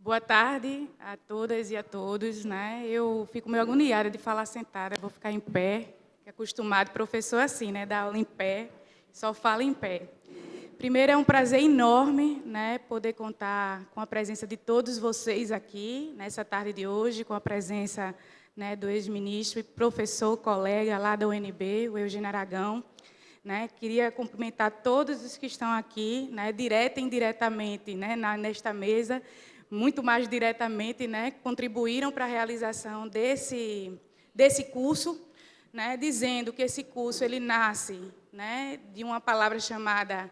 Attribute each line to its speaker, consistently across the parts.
Speaker 1: Boa tarde a todas e a todos, né? Eu fico meio agoniada de falar sentada, vou ficar em pé, que é acostumado professor assim, né? Dar aula em pé, só fala em pé. Primeiro, é um prazer enorme, né, poder contar com a presença de todos vocês aqui, nessa tarde de hoje, com a presença, né, do ex-ministro e professor, colega lá da UNB, o Eugênio Aragão. Né? Queria cumprimentar todos os que estão aqui, né, direta e indiretamente, né, nesta mesa, muito mais diretamente, né, contribuíram para a realização desse curso, né, dizendo que esse curso ele nasce, né, de uma palavra chamada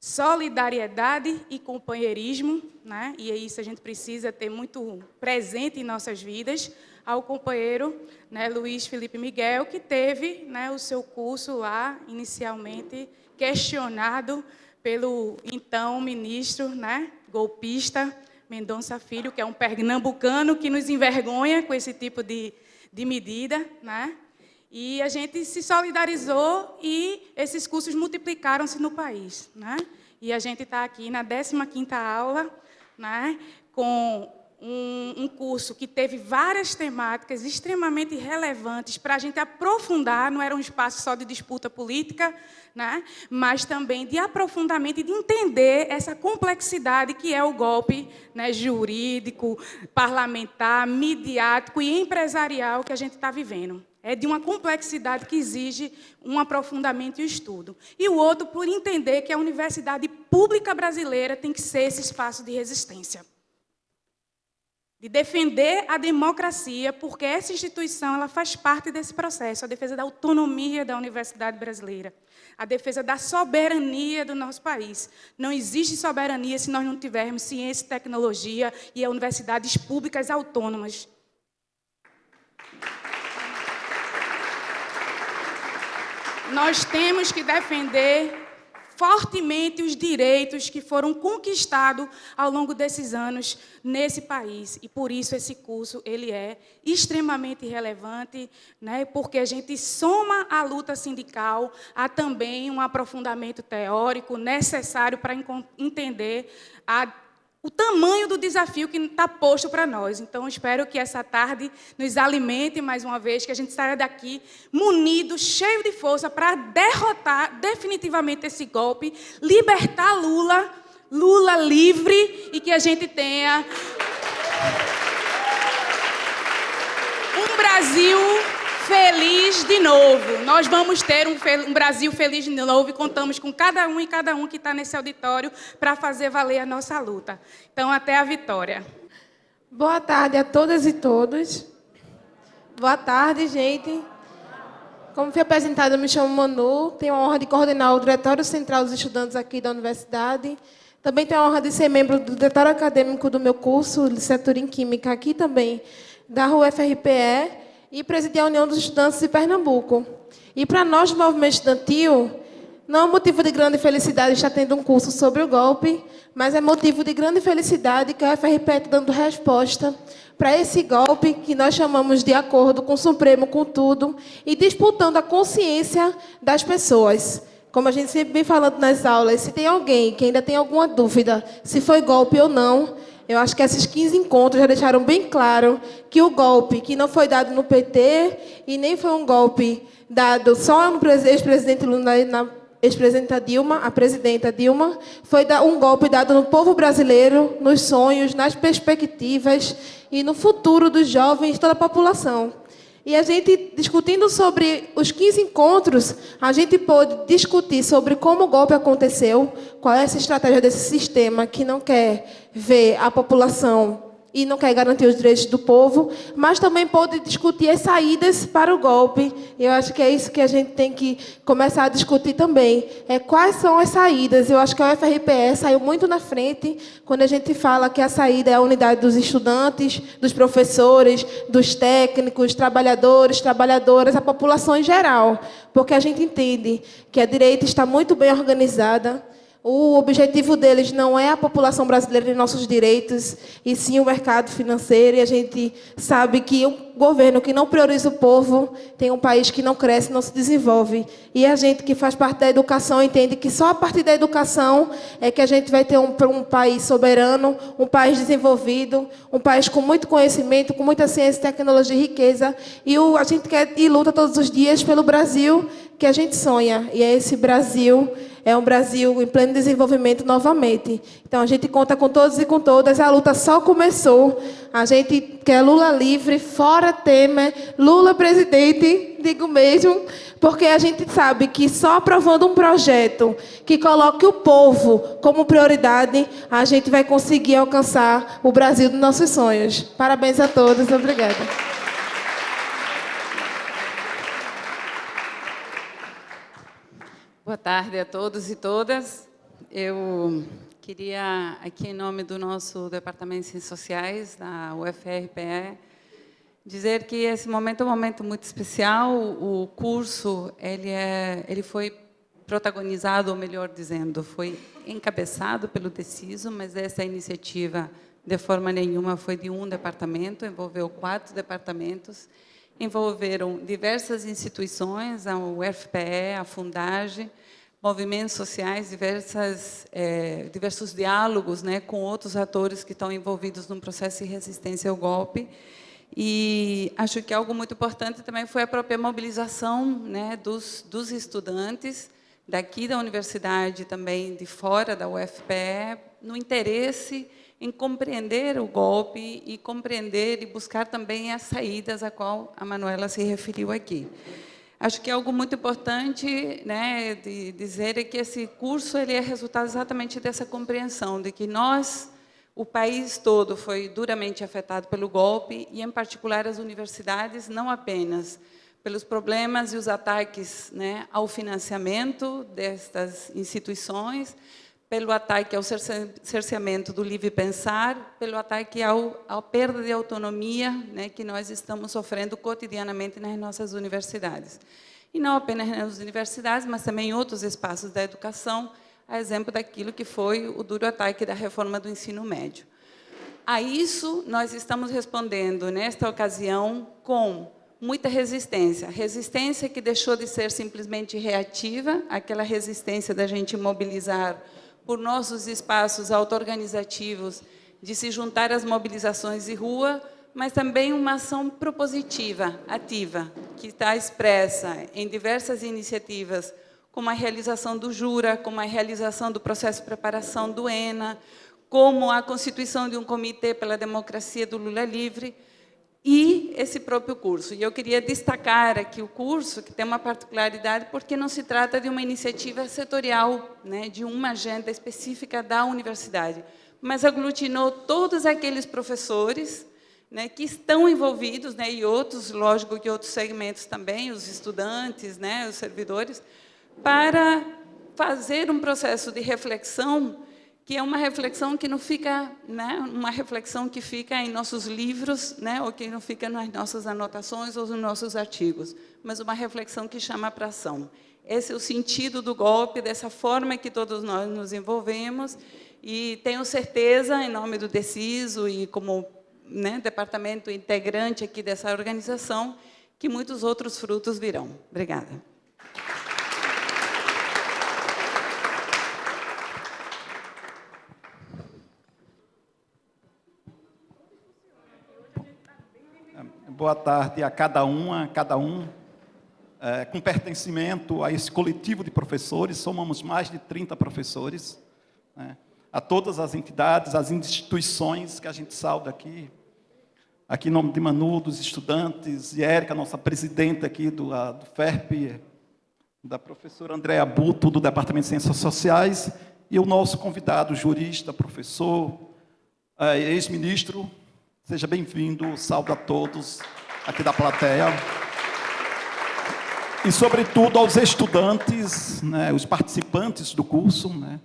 Speaker 1: solidariedade e companheirismo, né, e isso a gente precisa ter muito presente em nossas vidas, ao companheiro, né, Luiz Felipe Miguel, que teve, né, o seu curso lá, inicialmente, questionado pelo então ministro, né, golpista, Mendonça Filho, que é um pernambucano que nos envergonha com esse tipo de medida, né? E a gente se solidarizou e esses cursos multiplicaram-se no país, né? E a gente está aqui na 15ª aula, né, com um curso que teve várias temáticas extremamente relevantes para a gente aprofundar, não era um espaço só de disputa política, né, mas também de aprofundamento e de entender essa complexidade que é o golpe, né, jurídico, parlamentar, midiático e empresarial que a gente está vivendo. É de uma complexidade que exige um aprofundamento e um estudo. E o outro, por entender que a universidade pública brasileira tem que ser esse espaço de resistência. De defender a democracia, porque essa instituição ela faz parte desse processo, a defesa da autonomia da universidade brasileira, a defesa da soberania do nosso país. Não existe soberania se nós não tivermos ciência e tecnologia e universidades públicas autônomas. Nós temos que defender fortemente os direitos que foram conquistados ao longo desses anos nesse país. E, por isso, esse curso ele é extremamente relevante, né, porque a gente soma a luta sindical a também um aprofundamento teórico necessário para entender o tamanho do desafio que está posto para nós. Então, espero que essa tarde nos alimente mais uma vez, que a gente saia daqui munido, cheio de força, para derrotar definitivamente esse golpe, libertar Lula livre, e que a gente tenha um Brasil feliz de novo. Nós vamos ter um Brasil feliz de novo e contamos com cada um e cada um que está nesse auditório para fazer valer a nossa luta. Então, até a vitória.
Speaker 2: Boa tarde a todas e todos. Boa tarde, gente. Como foi apresentado, eu me chamo Manu, tenho a honra de coordenar o Diretório Central dos Estudantes aqui da universidade. Também tenho a honra de ser membro do diretório acadêmico do meu curso, licenciatura em Química, aqui também, da UFRPE, e presidir a União dos Estudantes de Pernambuco. E para nós, do movimento estudantil, não é motivo de grande felicidade estar tendo um curso sobre o golpe, mas é motivo de grande felicidade que a UFRPE está dando resposta para esse golpe que nós chamamos de acordo com o Supremo, com tudo, e disputando a consciência das pessoas. Como a gente sempre vem falando nas aulas, se tem alguém que ainda tem alguma dúvida se foi golpe ou não, eu acho que esses 15 encontros já deixaram bem claro que o golpe que não foi dado no PT e nem foi um golpe dado só no ex-presidente Lula, na ex-presidenta Dilma, a presidenta Dilma, foi um golpe dado no povo brasileiro, nos sonhos, nas perspectivas e no futuro dos jovens e toda a população. E a gente, discutindo sobre os 15 encontros, a gente pôde discutir sobre como o golpe aconteceu, qual é essa estratégia desse sistema que não quer ver a população e não quer garantir os direitos do povo, mas também pode discutir as saídas para o golpe. Eu acho que é isso que a gente tem que começar a discutir também. Quais são as saídas? Eu acho que a UFRPE saiu muito na frente quando a gente fala que a saída é a unidade dos estudantes, dos professores, dos técnicos, trabalhadores, trabalhadoras, a população em geral. Porque a gente entende que a direita está muito bem organizada, O objetivo deles não é a população brasileira e nossos direitos, e sim o mercado financeiro. E a gente sabe que um governo que não prioriza o povo tem um país que não cresce, não se desenvolve. E a gente que faz parte da educação entende que só a partir da educação é que a gente vai ter um país soberano, um país desenvolvido, um país com muito conhecimento, com muita ciência, tecnologia e riqueza. E a gente quer e luta todos os dias pelo Brasil que a gente sonha. E é esse Brasil. É um Brasil em pleno desenvolvimento novamente. Então, a gente conta com todos e com todas. A luta só começou. A gente quer Lula livre, fora Temer, Lula presidente, digo mesmo, porque a gente sabe que só aprovando um projeto que coloque o povo como prioridade, a gente vai conseguir alcançar o Brasil dos nossos sonhos. Parabéns a todos. Obrigada.
Speaker 3: Boa tarde a todos e todas. Eu queria, aqui em nome do nosso Departamento de Ciências Sociais, da UFRPE, dizer que esse momento é um momento muito especial. O curso ele foi protagonizado, ou melhor dizendo, foi encabeçado pelo DECISO, mas essa iniciativa, de forma nenhuma, foi de um departamento, envolveu 4 departamentos, envolveram diversas instituições, a UFPE, a Fundagem, movimentos sociais, diversos diálogos, né, com outros atores que estão envolvidos no processo de resistência ao golpe. E acho que algo muito importante também foi a própria mobilização, né, dos estudantes daqui da universidade, também de fora da UFPE, no interesse em compreender o golpe e compreender e buscar também as saídas a qual a Manuela se referiu aqui. Acho que algo muito importante, né, de dizer é que esse curso ele é resultado exatamente dessa compreensão de que nós, o país todo, foi duramente afetado pelo golpe e, em particular, as universidades, não apenas pelos problemas e os ataques, né, ao financiamento destas instituições, pelo ataque ao cerceamento do livre pensar, pelo ataque à perda de autonomia, né, que nós estamos sofrendo cotidianamente nas nossas universidades. E não apenas nas universidades, mas também em outros espaços da educação, a exemplo daquilo que foi o duro ataque da reforma do ensino médio. A isso, nós estamos respondendo, nesta ocasião, com muita resistência. Resistência que deixou de ser simplesmente reativa, aquela resistência da gente mobilizar por nossos espaços auto-organizativos, de se juntar às mobilizações de rua, mas também uma ação propositiva, ativa, que está expressa em diversas iniciativas, como a realização do Jura, como a realização do processo de preparação do ENA, como a constituição de um comitê pela democracia do Lula livre, e esse próprio curso. E eu queria destacar aqui o curso, que tem uma particularidade, porque não se trata de uma iniciativa setorial, né, de uma agenda específica da universidade, mas aglutinou todos aqueles professores, né, que estão envolvidos, né, e outros, lógico que outros segmentos também, os estudantes, né, os servidores, para fazer um processo de reflexão que é uma reflexão que não fica, né, uma reflexão que fica em nossos livros, né, ou que não fica nas nossas anotações ou nos nossos artigos, mas uma reflexão que chama para ação. Esse é o sentido do golpe, dessa forma que todos nós nos envolvemos, e tenho certeza, em nome do DECISO e como, né, departamento integrante aqui dessa organização, que muitos outros frutos virão. Obrigada.
Speaker 4: Boa tarde a cada um. Com pertencimento a esse coletivo de professores, somos mais de 30 professores, né? A todas as entidades, as instituições que a gente sauda aqui em nome de Manu, dos estudantes, e Érica, nossa presidente aqui do FERP, da professora Andréa Buto, do Departamento de Ciências Sociais, e o nosso convidado, jurista, professor, ex-ministro. Seja bem-vindo, saúdo a todos aqui da plateia. E, sobretudo, aos estudantes, né, os participantes do curso, né,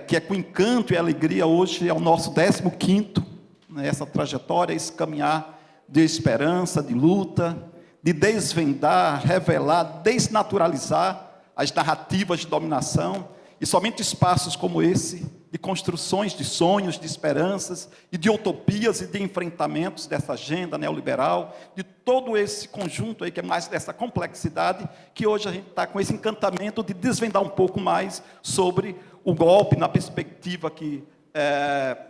Speaker 4: que é com encanto e alegria hoje é o nosso 15º, né, essa trajetória, esse caminhar de esperança, de luta, de desvendar, revelar, desnaturalizar as narrativas de dominação E somente espaços como esse, de construções de sonhos, de esperanças e de utopias e de enfrentamentos dessa agenda neoliberal, de todo esse conjunto aí, que é mais dessa complexidade, que hoje a gente está com esse encantamento de desvendar um pouco mais sobre o golpe na perspectiva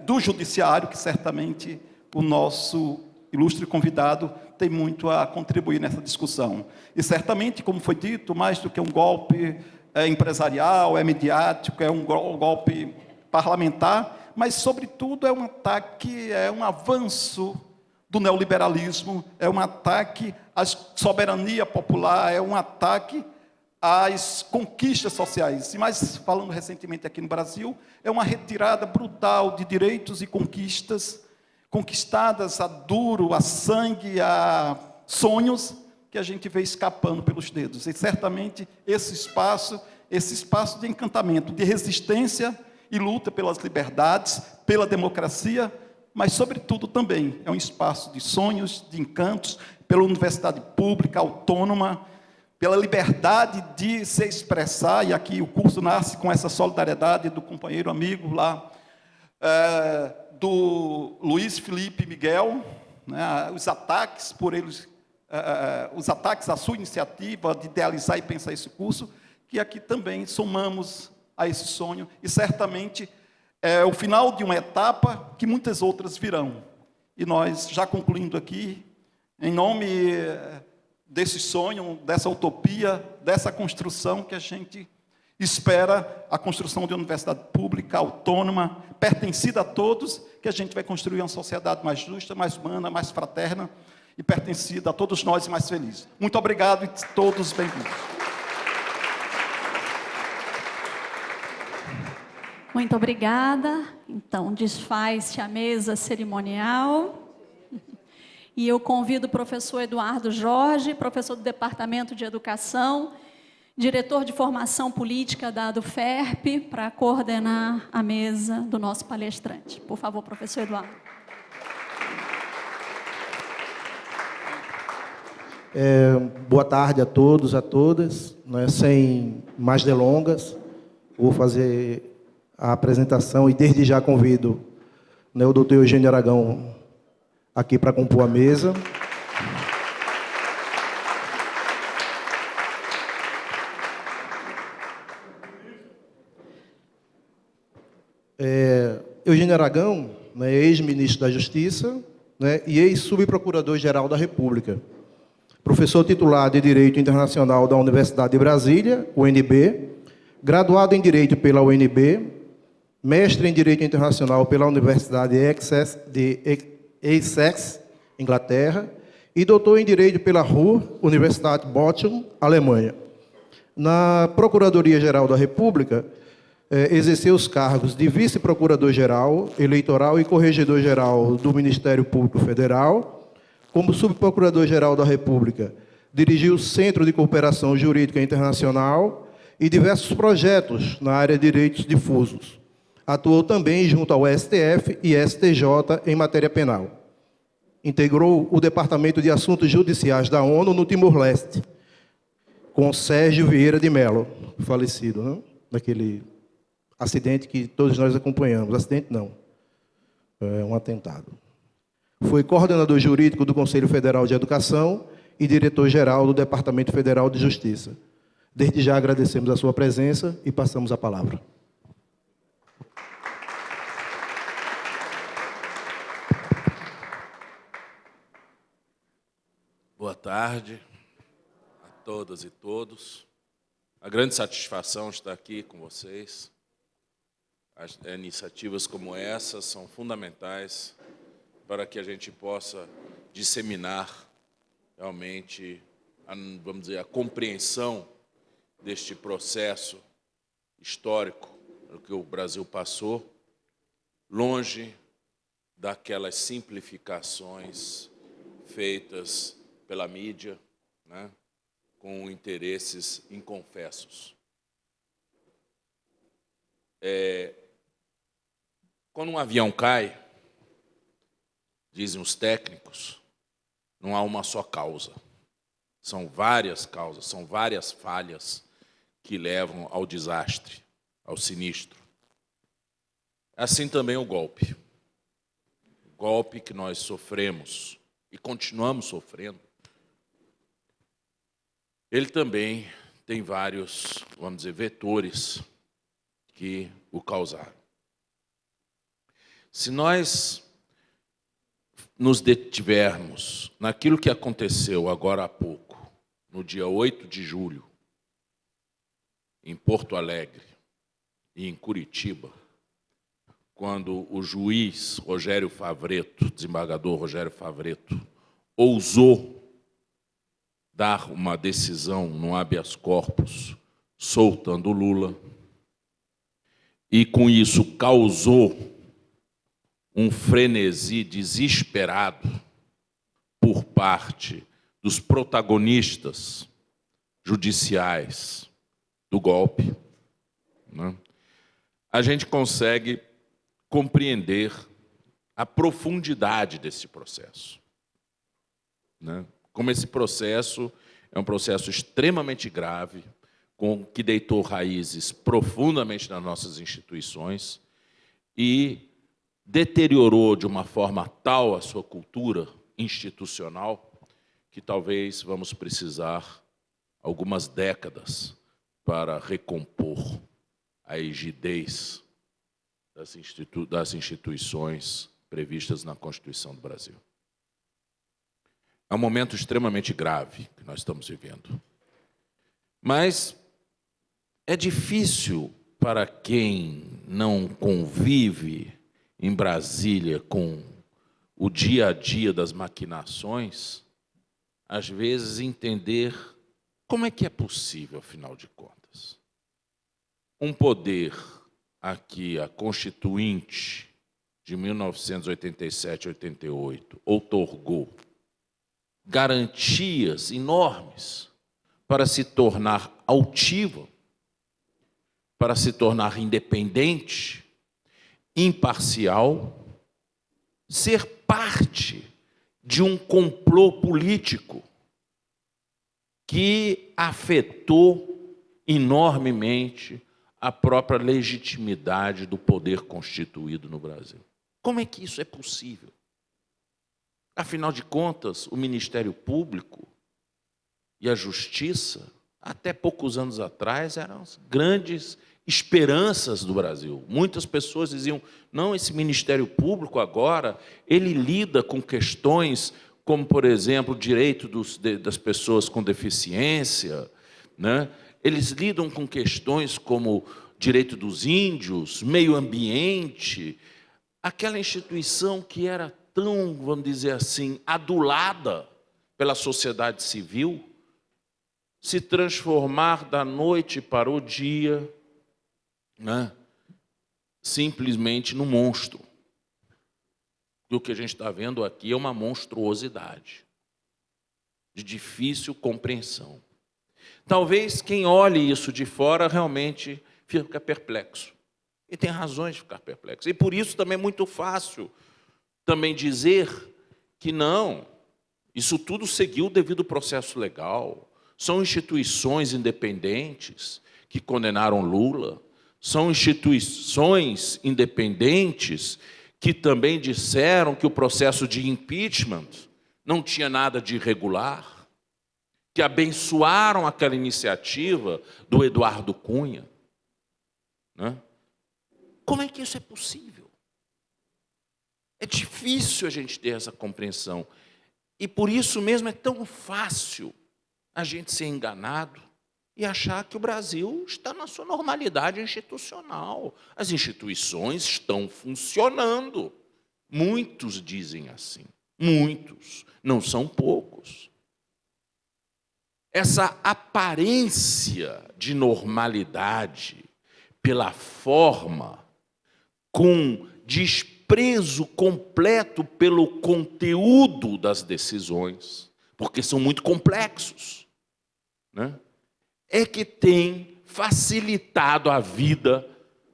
Speaker 4: do judiciário, que certamente o nosso ilustre convidado tem muito a contribuir nessa discussão. E certamente, como foi dito, mais do que um golpe empresarial, é mediático, é um golpe parlamentar, mas, sobretudo, é um ataque, é um avanço do neoliberalismo, é um ataque à soberania popular, é um ataque às conquistas sociais. E mais, falando recentemente aqui no Brasil, é uma retirada brutal de direitos e conquistas, conquistadas a duro, a sangue, a sonhos, que a gente vê escapando pelos dedos. E, certamente, esse espaço de encantamento, de resistência e luta pelas liberdades, pela democracia, mas, sobretudo, também é um espaço de sonhos, de encantos, pela universidade pública, autônoma, pela liberdade de se expressar, e aqui o curso nasce com essa solidariedade do companheiro amigo lá, do Luiz Felipe Miguel, né, os ataques por eles, os ataques à sua iniciativa de idealizar e pensar esse curso, que aqui também somamos a esse sonho, e certamente é o final de uma etapa que muitas outras virão. E nós, já concluindo aqui, em nome desse sonho, dessa utopia, dessa construção que a gente espera, a construção de uma universidade pública, autônoma, pertencida a todos, que a gente vai construir uma sociedade mais justa, mais humana, mais fraterna e pertencida a todos nós e mais feliz. Muito obrigado e todos bem-vindos.
Speaker 5: Muito obrigada. Então, desfaz-se a mesa cerimonial. E eu convido o professor Eduardo Jorge, professor do Departamento de Educação, diretor de Formação Política da ADUFERP, para coordenar a mesa do nosso palestrante. Por favor, professor Eduardo.
Speaker 6: Boa tarde a todos, a todas. Sem mais delongas, vou fazer a apresentação e desde já convido o doutor Eugênio Aragão aqui para compor a mesa. Eugênio Aragão, ex-ministro da Justiça, e ex-subprocurador-geral da República, professor titular de Direito Internacional da Universidade de Brasília, UNB, graduado em Direito pela UNB, mestre em Direito Internacional pela Universidade de Essex, Inglaterra, e doutor em Direito pela Ruhr Universität Bochum, Alemanha. Na Procuradoria-Geral da República, exerceu os cargos de vice-procurador-geral, eleitoral e corregedor-geral do Ministério Público Federal. Como subprocurador-geral da República, dirigiu o Centro de Cooperação Jurídica Internacional e diversos projetos na área de direitos difusos. Atuou também junto ao STF e STJ em matéria penal. Integrou o Departamento de Assuntos Judiciais da ONU no Timor-Leste, com Sérgio Vieira de Mello, falecido, naquele acidente que todos nós acompanhamos. Acidente não, é um atentado. Foi coordenador jurídico do Conselho Federal de Educação e diretor-geral do Departamento Federal de Justiça. Desde já agradecemos a sua presença e passamos a palavra.
Speaker 7: Boa tarde a todas e todos. A grande satisfação estar aqui com vocês. As iniciativas como essa são fundamentais para que a gente possa disseminar realmente, vamos dizer, a compreensão deste processo histórico que o Brasil passou, longe daquelas simplificações feitas pela mídia, com interesses inconfessos. Quando um avião cai, dizem os técnicos, não há uma só causa. São várias causas, são várias falhas que levam ao desastre. ao sinistro. Assim também o golpe. O golpe que nós sofremos e continuamos sofrendo, ele também tem vários, vamos dizer, vetores que o causaram. Se nós nos detivermos naquilo que aconteceu agora há pouco, no dia 8 de julho, em Porto Alegre e em Curitiba, quando o juiz Rogério Favretto, desembargador Rogério Favretto, ousou dar uma decisão no habeas corpus, soltando o Lula, e com isso causou um frenesi desesperado por parte dos protagonistas judiciais do golpe, né? A gente consegue compreender a profundidade desse processo, né? Como esse processo é um processo extremamente grave, que deitou raízes profundamente nas nossas instituições e deteriorou de uma forma tal a sua cultura institucional que talvez vamos precisar algumas décadas para recompor a rigidez das instituições previstas na Constituição do Brasil. É um momento extremamente grave que nós estamos vivendo. Mas é difícil para quem não convive em Brasília com o dia a dia das maquinações, às vezes entender como é que é possível, afinal de contas, um poder aqui, a Constituinte de 1987-88, outorgou garantias enormes para se tornar altiva, para se tornar independente, imparcial, ser parte de um complô político que afetou enormemente a própria legitimidade do poder constituído no Brasil. Como é que isso é possível? Afinal de contas, o Ministério Público e a Justiça, até poucos anos atrás, eram as grandes esperanças do Brasil. Muitas pessoas diziam, não, esse Ministério Público agora, ele lida com questões como, por exemplo, o direito das pessoas com deficiência, né? Eles lidam com questões como direito dos índios, meio ambiente, aquela instituição que era tão, vamos dizer assim, adulada pela sociedade civil, se transformar da noite para o dia, né, simplesmente num monstro. E o que a gente está vendo aqui é uma monstruosidade, de difícil compreensão. Talvez quem olhe isso de fora realmente fica perplexo. E tem razões de ficar perplexo. E por isso também é muito fácil também dizer que não, isso tudo seguiu o devido processo legal. São instituições independentes que condenaram Lula, são instituições independentes que também disseram que o processo de impeachment não tinha nada de irregular, que abençoaram aquela iniciativa do Eduardo Cunha, né? Como é que isso é possível? É difícil a gente ter essa compreensão. E por isso mesmo é tão fácil a gente ser enganado e achar que o Brasil está na sua normalidade institucional. As instituições estão funcionando. Muitos dizem assim. Muitos, não são poucos. Essa aparência de normalidade pela forma, com desprezo completo pelo conteúdo das decisões, porque são muito complexos, né? É que tem facilitado a vida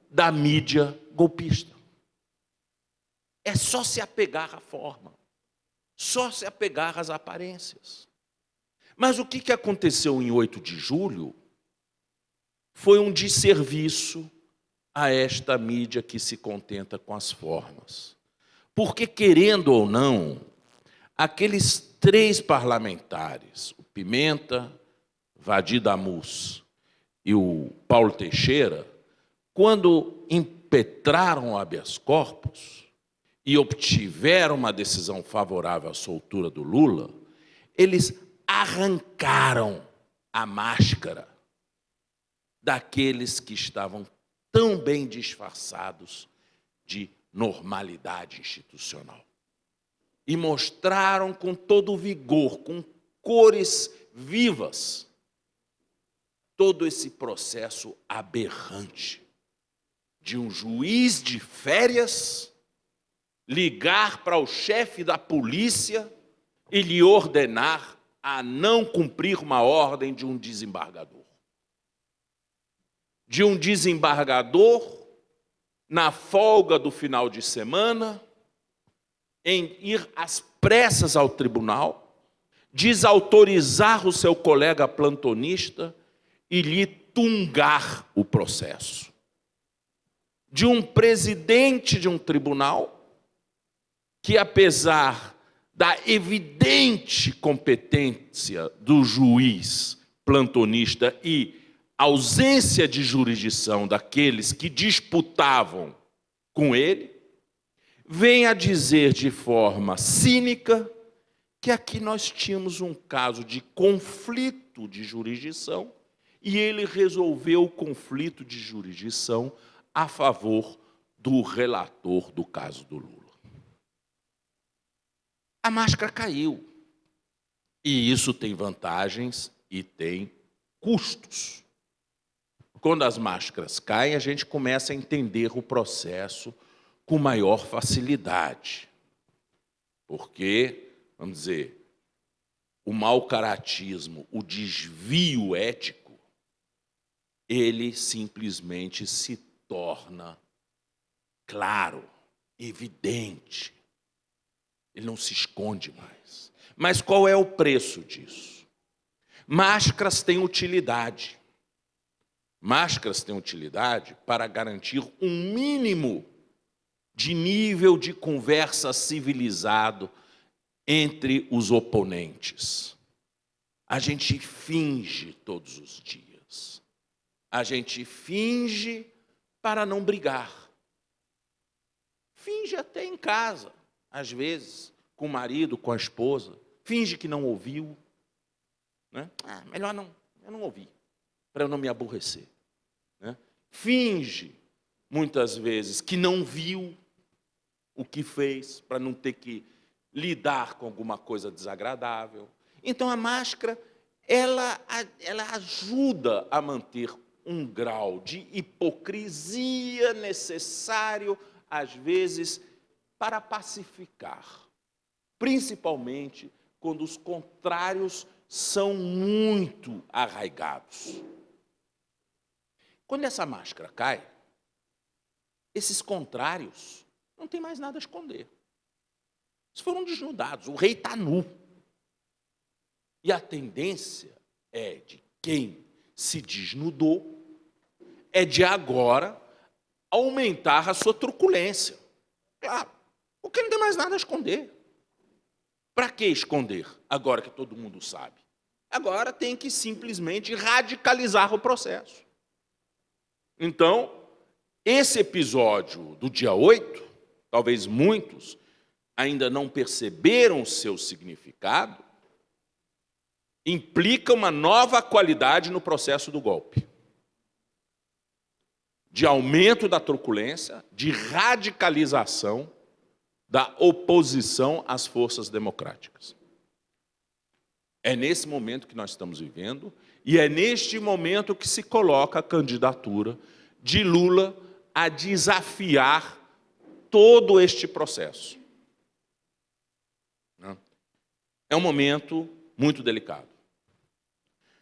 Speaker 7: da mídia golpista. É só se apegar à forma, só se apegar às aparências. Mas o que aconteceu em 8 de julho foi um desserviço a esta mídia que se contenta com as formas. Porque, querendo ou não, aqueles 3 parlamentares, o Pimenta, Vadir Damus e o Paulo Teixeira, quando impetraram o habeas corpus e obtiveram uma decisão favorável à soltura do Lula, eles arrancaram a máscara daqueles que estavam tão bem disfarçados de normalidade institucional. E mostraram com todo o vigor, com cores vivas, todo esse processo aberrante de um juiz de férias ligar para o chefe da polícia e lhe ordenar a não cumprir uma ordem de um desembargador. De um desembargador, na folga do final de semana, em ir às pressas ao tribunal, desautorizar o seu colega plantonista e lhe tungar o processo. De um presidente de um tribunal que, apesar da evidente competência do juiz plantonista e ausência de jurisdição daqueles que disputavam com ele, vem a dizer de forma cínica que aqui nós tínhamos um caso de conflito de jurisdição e ele resolveu o conflito de jurisdição a favor do relator do caso do Lula. A máscara caiu. E isso tem vantagens e tem custos. Quando as máscaras caem, a gente começa a entender o processo com maior facilidade. Porque, vamos dizer, o mau caratismo, o desvio ético, ele simplesmente se torna claro, evidente. Ele não se esconde mais. Mas qual é o preço disso? Máscaras têm utilidade. Máscaras têm utilidade para garantir um mínimo de nível de conversa civilizado entre os oponentes. A gente finge todos os dias. A gente finge para não brigar. Finge até em casa, às vezes, com o marido, com a esposa. Finge que não ouviu. Né? Melhor não, eu não ouvi, para eu não me aborrecer. Né? Finge, muitas vezes, que não viu o que fez, para não ter que lidar com alguma coisa desagradável. Então, a máscara, ela ajuda a manter um grau de hipocrisia necessário, às vezes, para pacificar. Principalmente quando os contrários são muito arraigados. Quando essa máscara cai, esses contrários não têm mais nada a esconder. Eles foram desnudados, o rei está nu. E a tendência é de quem se desnudou, é de agora aumentar a sua truculência. Claro, porque não tem mais nada a esconder. Para que esconder, agora que todo mundo sabe? Agora tem que simplesmente radicalizar o processo. Então, esse episódio do dia 8, talvez muitos ainda não perceberam o seu significado, implica uma nova qualidade no processo do golpe. De aumento da truculência, de radicalização da oposição às forças democráticas. É nesse momento que nós estamos vivendo, e é neste momento que se coloca a candidatura de Lula a desafiar todo este processo. É um momento muito delicado.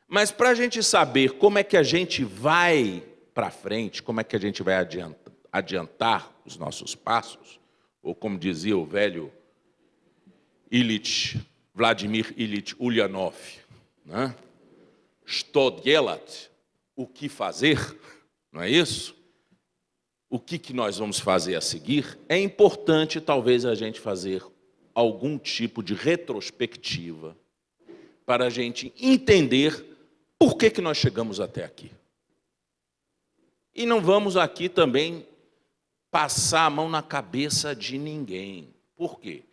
Speaker 7: Mas para a gente saber como é que a gente vai para frente, como é que a gente vai adiantar os nossos passos, ou como dizia o velho Vladimir Ilyich Ulyanov, né? Что делать? O que fazer? Não é isso? o que nós vamos fazer a seguir, é importante talvez a gente fazer algum tipo de retrospectiva para a gente entender por que nós chegamos até aqui. E não vamos aqui também passar a mão na cabeça de ninguém. Por quê?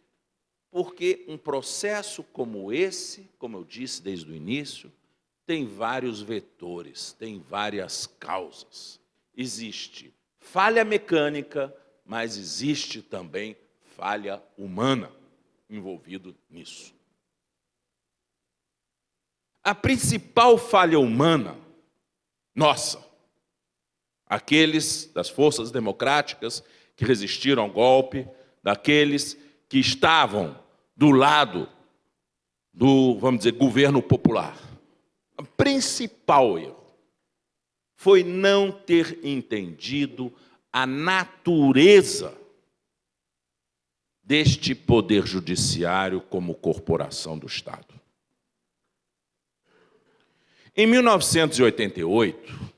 Speaker 7: Porque um processo como esse, como eu disse desde o início, tem vários vetores, tem várias causas. Existe falha mecânica, mas existe também falha humana envolvido nisso. A principal falha humana, nossa, aqueles das forças democráticas que resistiram ao golpe, daqueles que estavam do lado do, vamos dizer, governo popular. O principal erro foi não ter entendido a natureza deste poder judiciário como corporação do Estado. Em 1988,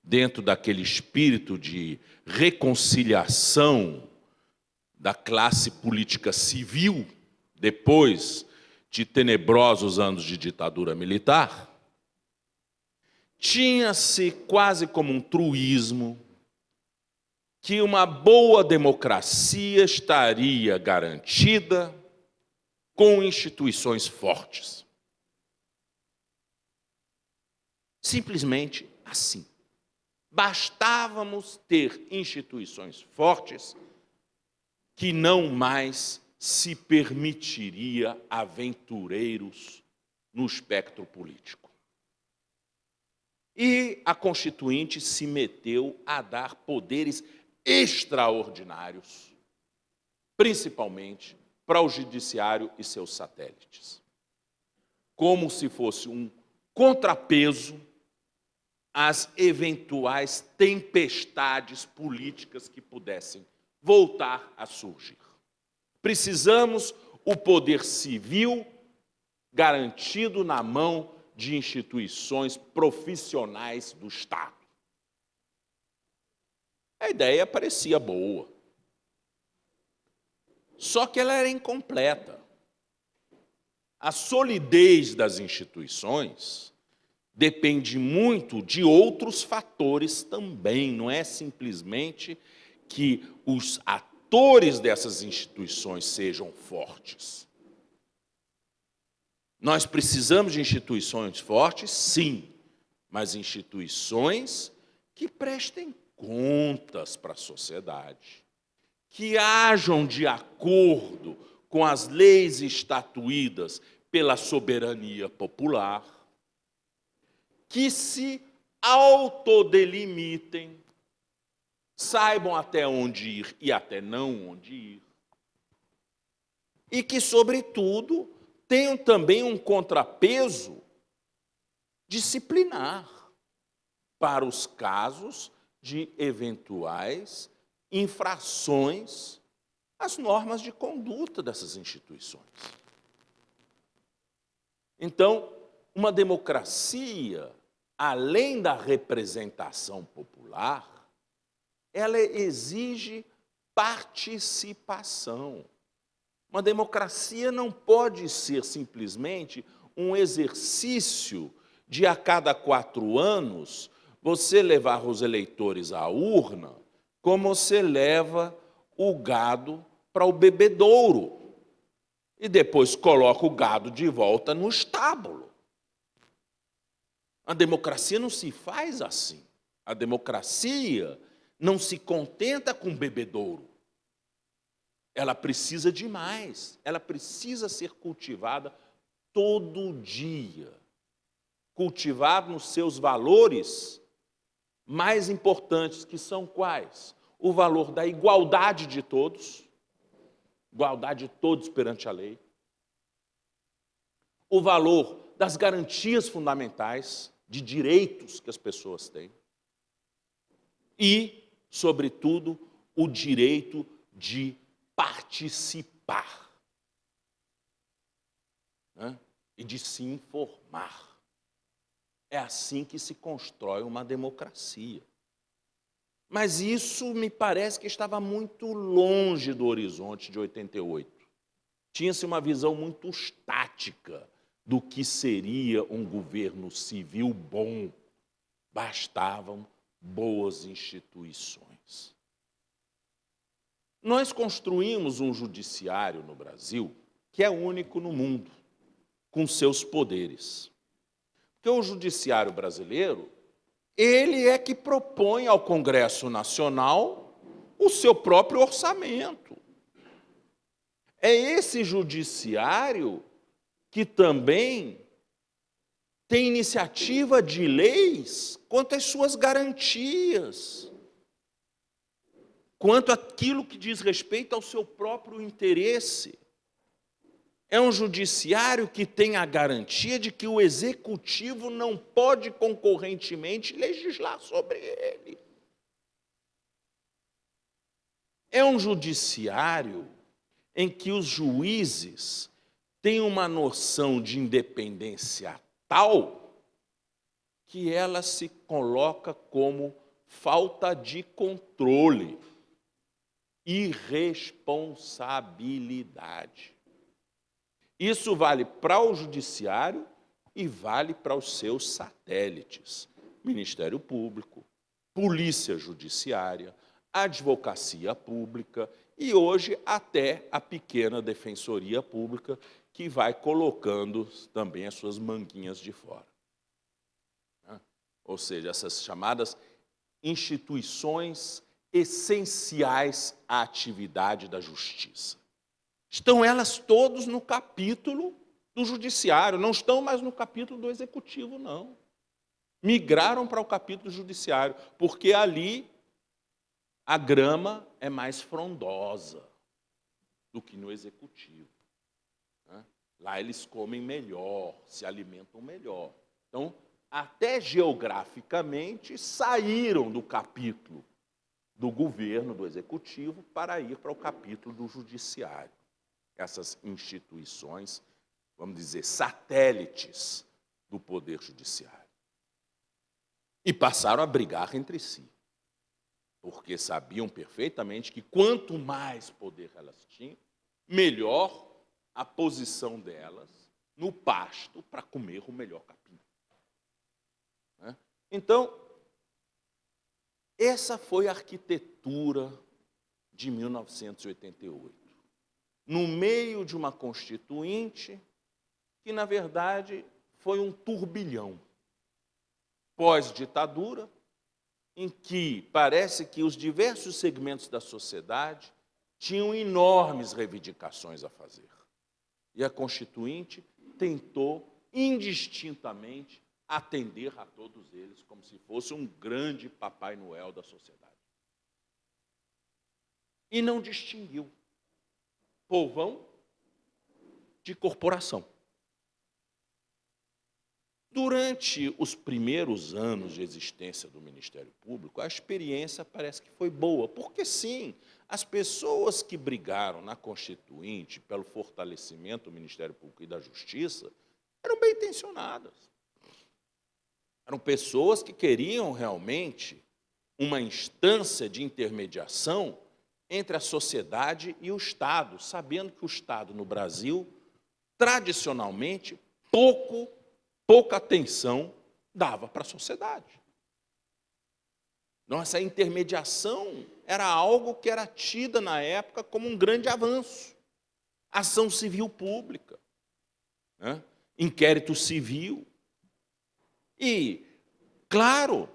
Speaker 7: dentro daquele espírito de reconciliação da classe política civil, depois de tenebrosos anos de ditadura militar, tinha-se quase como um truísmo que uma boa democracia estaria garantida com instituições fortes. Simplesmente assim. Bastávamos ter instituições fortes que não mais se permitiria aventureiros no espectro político. E a Constituinte se meteu a dar poderes extraordinários, principalmente para o Judiciário e seus satélites, como se fosse um contrapeso às eventuais tempestades políticas que pudessem voltar a surgir. Precisamos o poder civil garantido na mão de instituições profissionais do Estado. A ideia parecia boa, só que ela era incompleta. A solidez das instituições depende muito de outros fatores também, não é simplesmente que os atores dessas instituições sejam fortes. Nós precisamos de instituições fortes, sim, mas instituições que prestem contas para a sociedade, que hajam de acordo com as leis estatuídas pela soberania popular, que se autodelimitem, saibam até onde ir e até não onde ir, e que, sobretudo, tenham também um contrapeso disciplinar para os casos de eventuais infrações às normas de conduta dessas instituições. Então, uma democracia, além da representação popular, ela exige participação. Uma democracia não pode ser simplesmente um exercício de, a cada 4 anos, você levar os eleitores à urna como você leva o gado para o bebedouro e depois coloca o gado de volta no estábulo. A democracia não se faz assim. A democracia não se contenta com bebedouro. Ela precisa de mais. Ela precisa ser cultivada todo dia. Cultivada nos seus valores mais importantes, que são quais? O valor da igualdade de todos perante a lei. O valor das garantias fundamentais de direitos que as pessoas têm. E, sobretudo, o direito de participar, né? E de se informar. É assim que se constrói uma democracia. Mas isso me parece que estava muito longe do horizonte de 88. Tinha-se uma visão muito estática do que seria um governo civil bom. Bastavam boas instituições. Nós construímos um judiciário no Brasil que é único no mundo, com seus poderes. Porque o judiciário brasileiro, ele é que propõe ao Congresso Nacional o seu próprio orçamento. É esse judiciário que também tem iniciativa de leis quanto às suas garantias, quanto àquilo que diz respeito ao seu próprio interesse. É um judiciário que tem a garantia de que o executivo não pode concorrentemente legislar sobre ele. É um judiciário em que os juízes têm uma noção de independência tal que ela se coloca como falta de controle, irresponsabilidade. Isso vale para o judiciário e vale para os seus satélites. Ministério Público, Polícia Judiciária, Advocacia Pública e hoje até a pequena Defensoria Pública, que vai colocando também as suas manguinhas de fora. Ou seja, essas chamadas instituições essenciais à atividade da justiça. Estão elas todas no capítulo do judiciário, não estão mais no capítulo do executivo, não. Migraram para o capítulo judiciário, porque ali a grama é mais frondosa do que no executivo. Lá eles comem melhor, se alimentam melhor. Então, até geograficamente, saíram do capítulo do governo, do executivo, para ir para o capítulo do judiciário. Essas instituições, vamos dizer, satélites do poder judiciário. E passaram a brigar entre si, porque sabiam perfeitamente que quanto mais poder elas tinham, melhor a posição delas no pasto para comer o melhor capim. Então, essa foi a arquitetura de 1988. No meio de uma constituinte que, na verdade, foi um turbilhão pós-ditadura, em que parece que os diversos segmentos da sociedade tinham enormes reivindicações a fazer. E a Constituinte tentou, indistintamente, atender a todos eles, como se fosse um grande Papai Noel da sociedade. E não distinguiu povão de corporação. Durante os primeiros anos de existência do Ministério Público, a experiência parece que foi boa, porque, sim, as pessoas que brigaram na Constituinte pelo fortalecimento do Ministério Público e da Justiça eram bem intencionadas. Eram pessoas que queriam realmente uma instância de intermediação entre a sociedade e o Estado, sabendo que o Estado no Brasil, tradicionalmente, pouca atenção dava para a sociedade. Então, essa intermediação era algo que era tida na época como um grande avanço. Ação civil pública, inquérito civil. E, claro,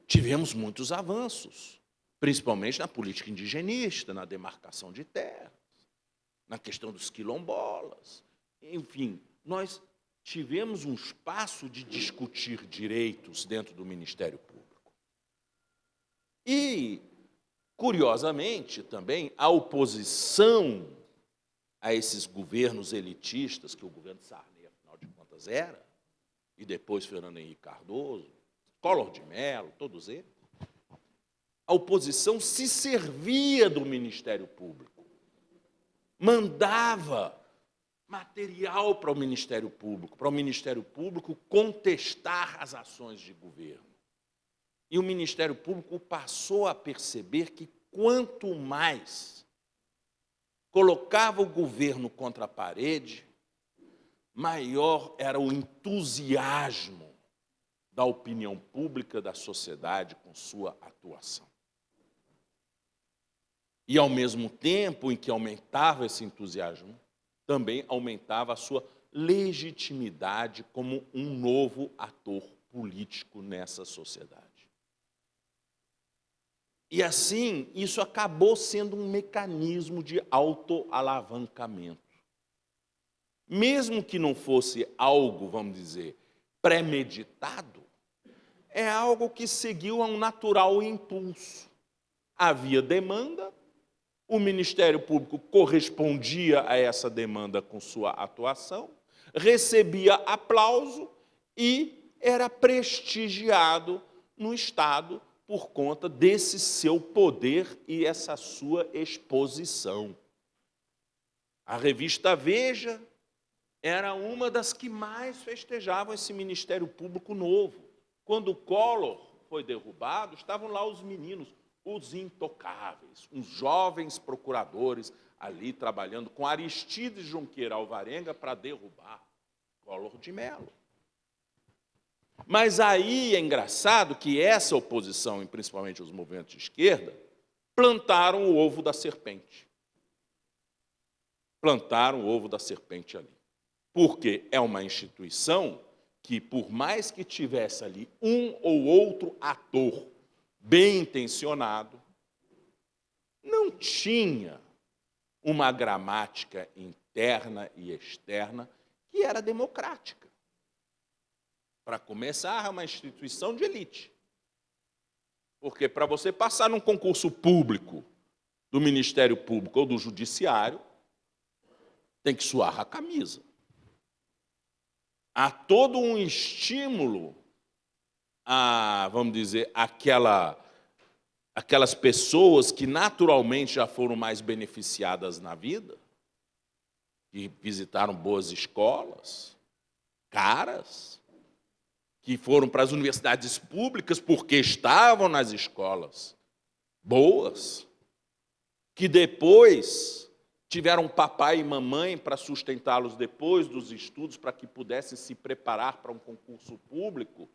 Speaker 7: tivemos muitos avanços, principalmente na política indigenista, na demarcação de terras, na questão dos quilombolas. Enfim, nós tivemos um espaço de discutir direitos dentro do Ministério Público. E, curiosamente, também, a oposição a esses governos elitistas, que o governo Sarney, afinal de contas, era, e depois Fernando Henrique Cardoso, Collor de Mello, todos eles, a oposição se servia do Ministério Público, mandava material para o Ministério Público contestar as ações de governo. E o Ministério Público passou a perceber que quanto mais colocava o governo contra a parede, maior era o entusiasmo da opinião pública, da sociedade com sua atuação. E, ao mesmo tempo em que aumentava esse entusiasmo, também aumentava a sua legitimidade como um novo ator político nessa sociedade. E, assim, isso acabou sendo um mecanismo de autoalavancamento. Mesmo que não fosse algo, vamos dizer, premeditado, é algo que seguiu a um natural impulso. Havia demanda, o Ministério Público correspondia a essa demanda com sua atuação, recebia aplauso e era prestigiado no Estado por conta desse seu poder e essa sua exposição. A revista Veja era uma das que mais festejavam esse Ministério Público novo. Quando o Collor foi derrubado, estavam lá os meninos, os intocáveis, uns jovens procuradores ali trabalhando com Aristides Junqueira Alvarenga para derrubar Collor de Mello. Mas aí é engraçado que essa oposição, e principalmente os movimentos de esquerda, plantaram o ovo da serpente. Plantaram o ovo da serpente ali. Porque é uma instituição que, por mais que tivesse ali um ou outro ator bem intencionado, não tinha uma gramática interna e externa que era democrática. Para começar, é uma instituição de elite. Porque para você passar num concurso público do Ministério Público ou do Judiciário, tem que suar a camisa. Há todo um estímulo a, vamos dizer, aquelas pessoas que naturalmente já foram mais beneficiadas na vida, que visitaram boas escolas, caras, que foram para as universidades públicas porque estavam nas escolas boas, que depois tiveram papai e mamãe para sustentá-los depois dos estudos, para que pudessem se preparar para um concurso público,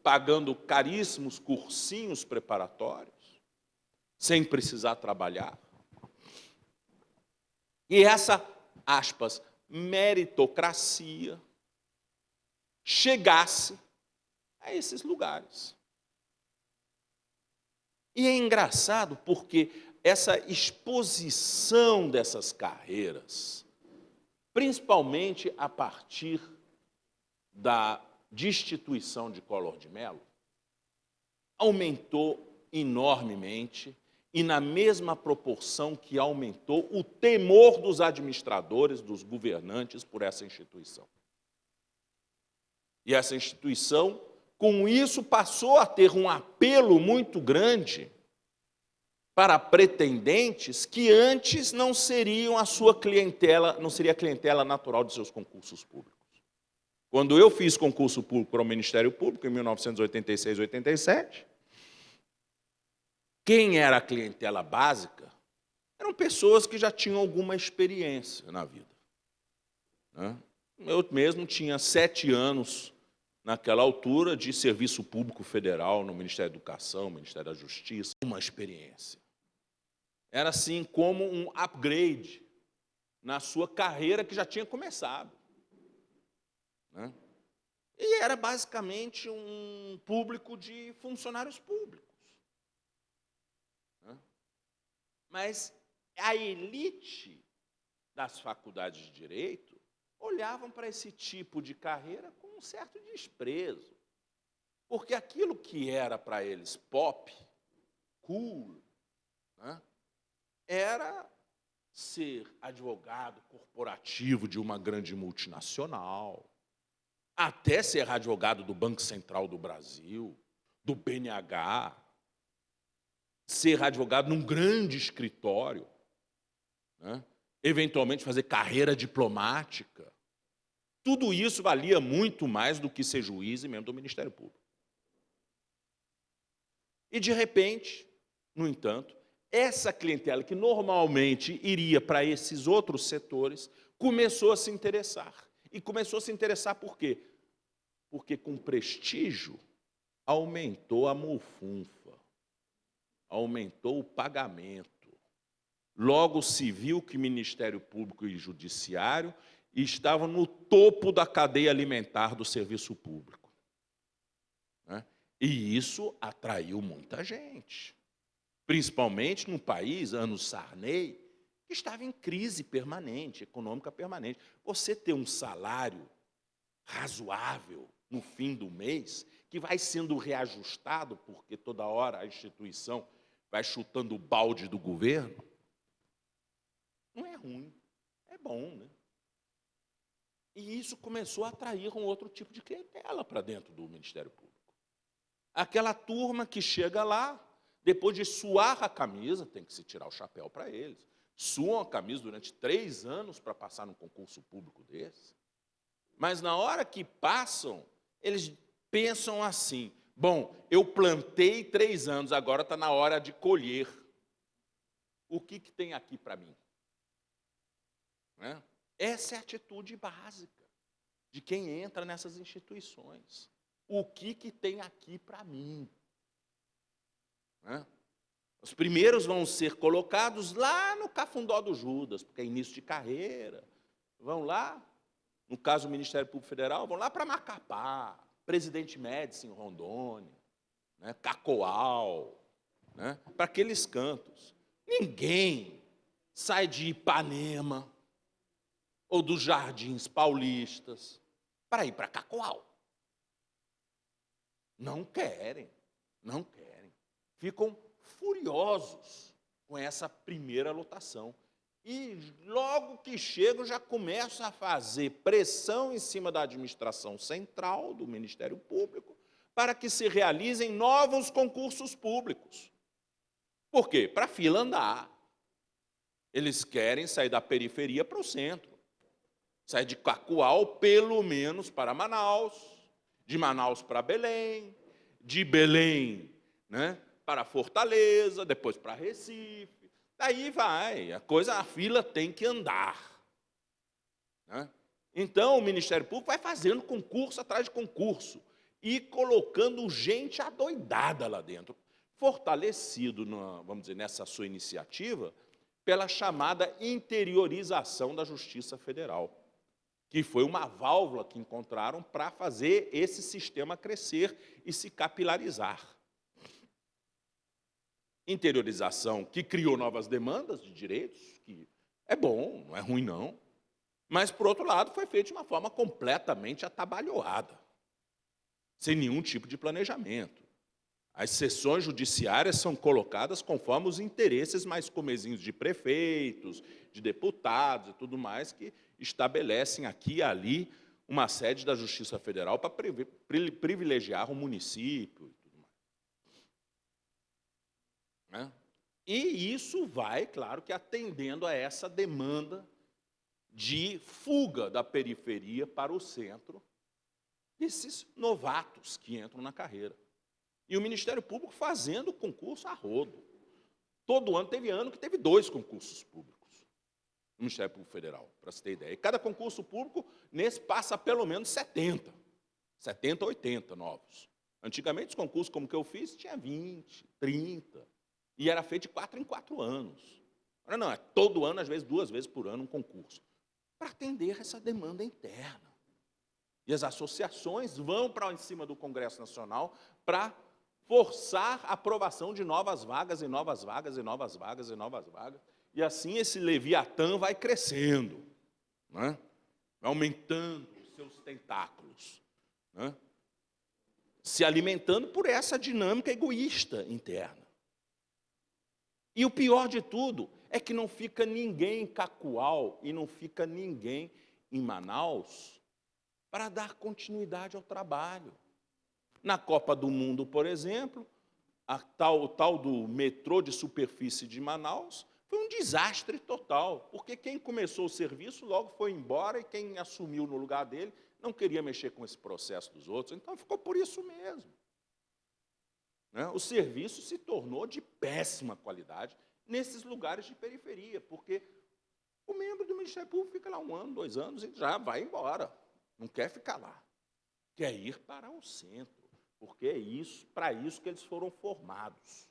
Speaker 7: pagando caríssimos cursinhos preparatórios, sem precisar trabalhar. E essa, aspas, meritocracia chegasse a esses lugares. E é engraçado porque essa exposição dessas carreiras, principalmente a partir da destituição de Collor de Mello, aumentou enormemente e na mesma proporção que aumentou o temor dos administradores, dos governantes por essa instituição. E essa instituição, com isso, passou a ter um apelo muito grande para pretendentes que antes não seriam a sua clientela, não seria a clientela natural de seus concursos públicos. Quando eu fiz concurso público para o Ministério Público, em 1986, 87, quem era a clientela básica eram pessoas que já tinham alguma experiência na vida. Eu mesmo tinha 7 anos, naquela altura, de serviço público federal no Ministério da Educação, Ministério da Justiça, uma experiência. Era assim como um upgrade na sua carreira que já tinha começado. E era basicamente um público de funcionários públicos. Mas a elite das faculdades de Direito olhavam para esse tipo de carreira com um certo desprezo. Porque aquilo que era para eles pop, cool, era ser advogado corporativo de uma grande multinacional, até ser advogado do Banco Central do Brasil, do BNH, ser advogado num grande escritório, eventualmente fazer carreira diplomática. Tudo isso valia muito mais do que ser juiz e membro do Ministério Público. E, de repente, no entanto, essa clientela que normalmente iria para esses outros setores começou a se interessar. E começou a se interessar por quê? Porque, com prestígio, aumentou a mufunfa, aumentou o pagamento. Logo se viu que Ministério Público e Judiciário estavam no topo da cadeia alimentar do serviço público. E isso atraiu muita gente. Principalmente num país, anos Sarney, que estava em crise permanente, econômica permanente. Você ter um salário razoável no fim do mês, que vai sendo reajustado, porque toda hora a instituição vai chutando o balde do governo, não é ruim, é bom, né? E isso começou a atrair um outro tipo de clientela para dentro do Ministério Público. Aquela turma que chega lá, depois de suar a camisa, tem que se tirar o chapéu para eles, suam a camisa durante 3 anos para passar num concurso público desse, mas na hora que passam, eles pensam assim, bom, eu plantei 3 anos, agora está na hora de colher. O que tem aqui para mim? Essa é a atitude básica de quem entra nessas instituições. O que tem aqui para mim? Os primeiros vão ser colocados lá no cafundó do Judas, porque é início de carreira. Vão lá, no caso do Ministério Público Federal, vão lá para Macapá, Presidente Médici em Rondônia, Cacoal, para aqueles cantos. Ninguém sai de Ipanema ou dos Jardins Paulistas para ir para Cacoal. Não querem, não querem. Ficam furiosos com essa primeira lotação. E logo que chegam, já começam a fazer pressão em cima da administração central, do Ministério Público, para que se realizem novos concursos públicos. Por quê? Para a fila andar. Eles querem sair da periferia para o centro. Sair de Cacoal, pelo menos, para Manaus, de Manaus para Belém, de Belém, para Fortaleza, depois para Recife. Daí vai, a fila tem que andar. Então, o Ministério Público vai fazendo concurso atrás de concurso e colocando gente adoidada lá dentro, fortalecido, vamos dizer, nessa sua iniciativa, pela chamada interiorização da Justiça Federal, que foi uma válvula que encontraram para fazer esse sistema crescer e se capilarizar. Interiorização que criou novas demandas de direitos, que é bom, não é ruim não, mas, por outro lado, foi feito de uma forma completamente atabalhoada, sem nenhum tipo de planejamento. As sessões judiciárias são colocadas conforme os interesses mais comezinhos de prefeitos, de deputados e tudo mais, que estabelecem aqui e ali uma sede da Justiça Federal para privilegiar o município e tudo mais. E isso vai, claro, que atendendo a essa demanda de fuga da periferia para o centro, esses novatos que entram na carreira. E o Ministério Público fazendo concurso a rodo. Todo ano, teve ano que teve 2 concursos públicos no Ministério Público Federal, para você ter ideia. E cada concurso público, nesse, passa pelo menos 70, 80 novos. Antigamente, os concursos como que eu fiz, tinha 20, 30, e era feito de 4 em 4 anos. Agora não, é todo ano, às vezes 2 vezes por ano, um concurso, para atender essa demanda interna. E as associações vão para em cima do Congresso Nacional para forçar a aprovação de novas vagas, e novas vagas, e novas vagas, e novas vagas. E assim esse Leviatã vai crescendo, vai aumentando os seus tentáculos, se alimentando por essa dinâmica egoísta interna. E o pior de tudo é que não fica ninguém em Cacoal e não fica ninguém em Manaus para dar continuidade ao trabalho. Na Copa do Mundo, por exemplo, o tal do metrô de superfície de Manaus foi um desastre total, porque quem começou o serviço logo foi embora e quem assumiu no lugar dele não queria mexer com esse processo dos outros, então ficou por isso mesmo.
Speaker 8: né? O serviço se tornou de péssima qualidade nesses lugares de periferia, porque o membro do Ministério Público fica lá 1 ano, 2 anos e já vai embora. Não quer ficar lá. Quer ir para o centro, porque é isso, para isso que eles foram formados,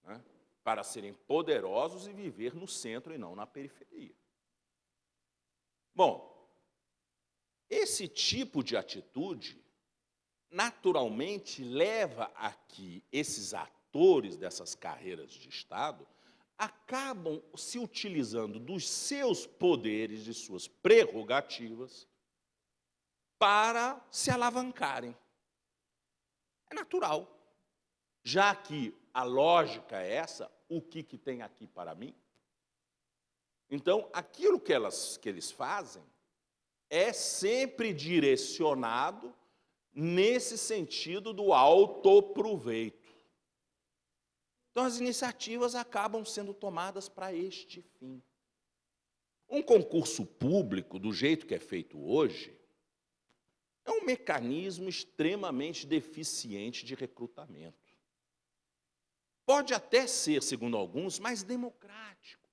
Speaker 8: né? Para serem poderosos e viver no centro e não na periferia. Bom, esse tipo de atitude, naturalmente, leva a que esses atores dessas carreiras de Estado acabam se utilizando dos seus poderes, de suas prerrogativas, para se alavancarem. É natural. Já que a lógica é essa, o que tem aqui para mim? Então, aquilo que eles fazem é sempre direcionado nesse sentido do autoproveito. Então, as iniciativas acabam sendo tomadas para este fim. Um concurso público, do jeito que é feito hoje, é um mecanismo extremamente deficiente de recrutamento. Pode até ser, segundo alguns, mais democrático,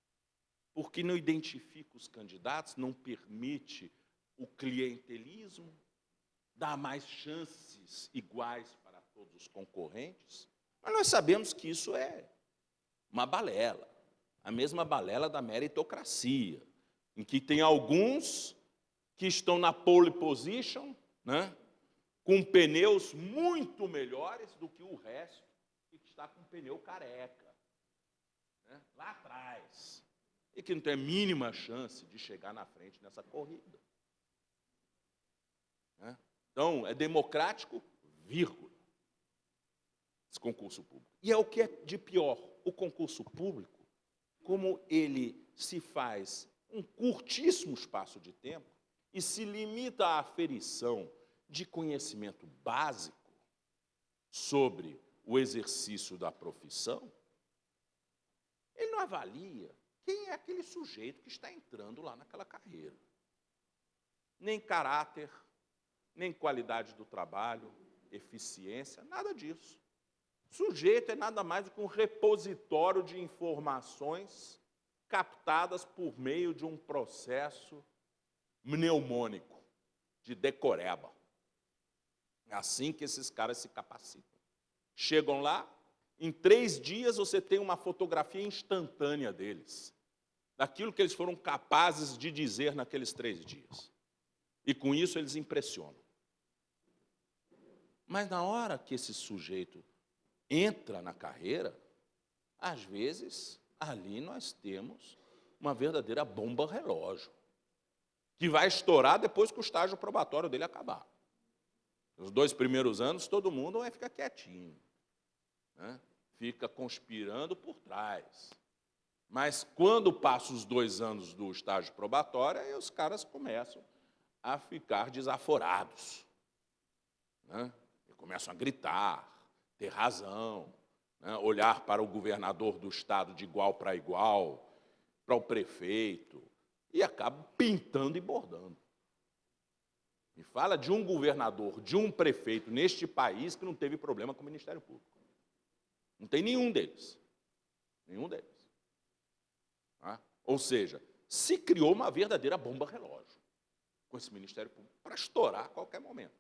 Speaker 8: porque não identifica os candidatos, não permite o clientelismo, dá mais chances iguais para todos os concorrentes. Mas nós sabemos que isso é uma balela, a mesma balela da meritocracia, em que tem alguns que estão na pole position, né, com pneus muito melhores do que o resto, que está com pneu careca, né, lá atrás, e que não tem a mínima chance de chegar na frente nessa corrida. Né? Então, é democrático, vírgula, esse concurso público. E é o que é de pior, o concurso público, como ele se faz um curtíssimo espaço de tempo e se limita à aferição de conhecimento básico sobre o exercício da profissão, ele não avalia quem é aquele sujeito que está entrando lá naquela carreira. Nem caráter, nem qualidade do trabalho, eficiência, nada disso. O sujeito é nada mais do que um repositório de informações captadas por meio de um processo mnemônico, de decoreba. É assim que esses caras se capacitam. Chegam lá, em 3 dias você tem uma fotografia instantânea deles, daquilo que eles foram capazes de dizer naqueles 3 dias. E com isso eles impressionam. Mas na hora que esse sujeito entra na carreira, às vezes, ali nós temos uma verdadeira bomba relógio, que vai estourar depois que o estágio probatório dele acabar. Nos 2 primeiros anos, todo mundo vai ficar quietinho, né? Fica conspirando por trás. Mas quando passa os 2 anos do estágio probatório, aí os caras começam a ficar desaforados, né? E começam a gritar, ter razão, né? Olhar para o governador do estado de igual para igual, para o prefeito, e acabam pintando e bordando. E fala de um governador, de um prefeito neste país que não teve problema com o Ministério Público. Não tem nenhum deles. Nenhum deles. Tá? Ou seja, se criou uma verdadeira bomba relógio com esse Ministério Público para estourar a qualquer momento,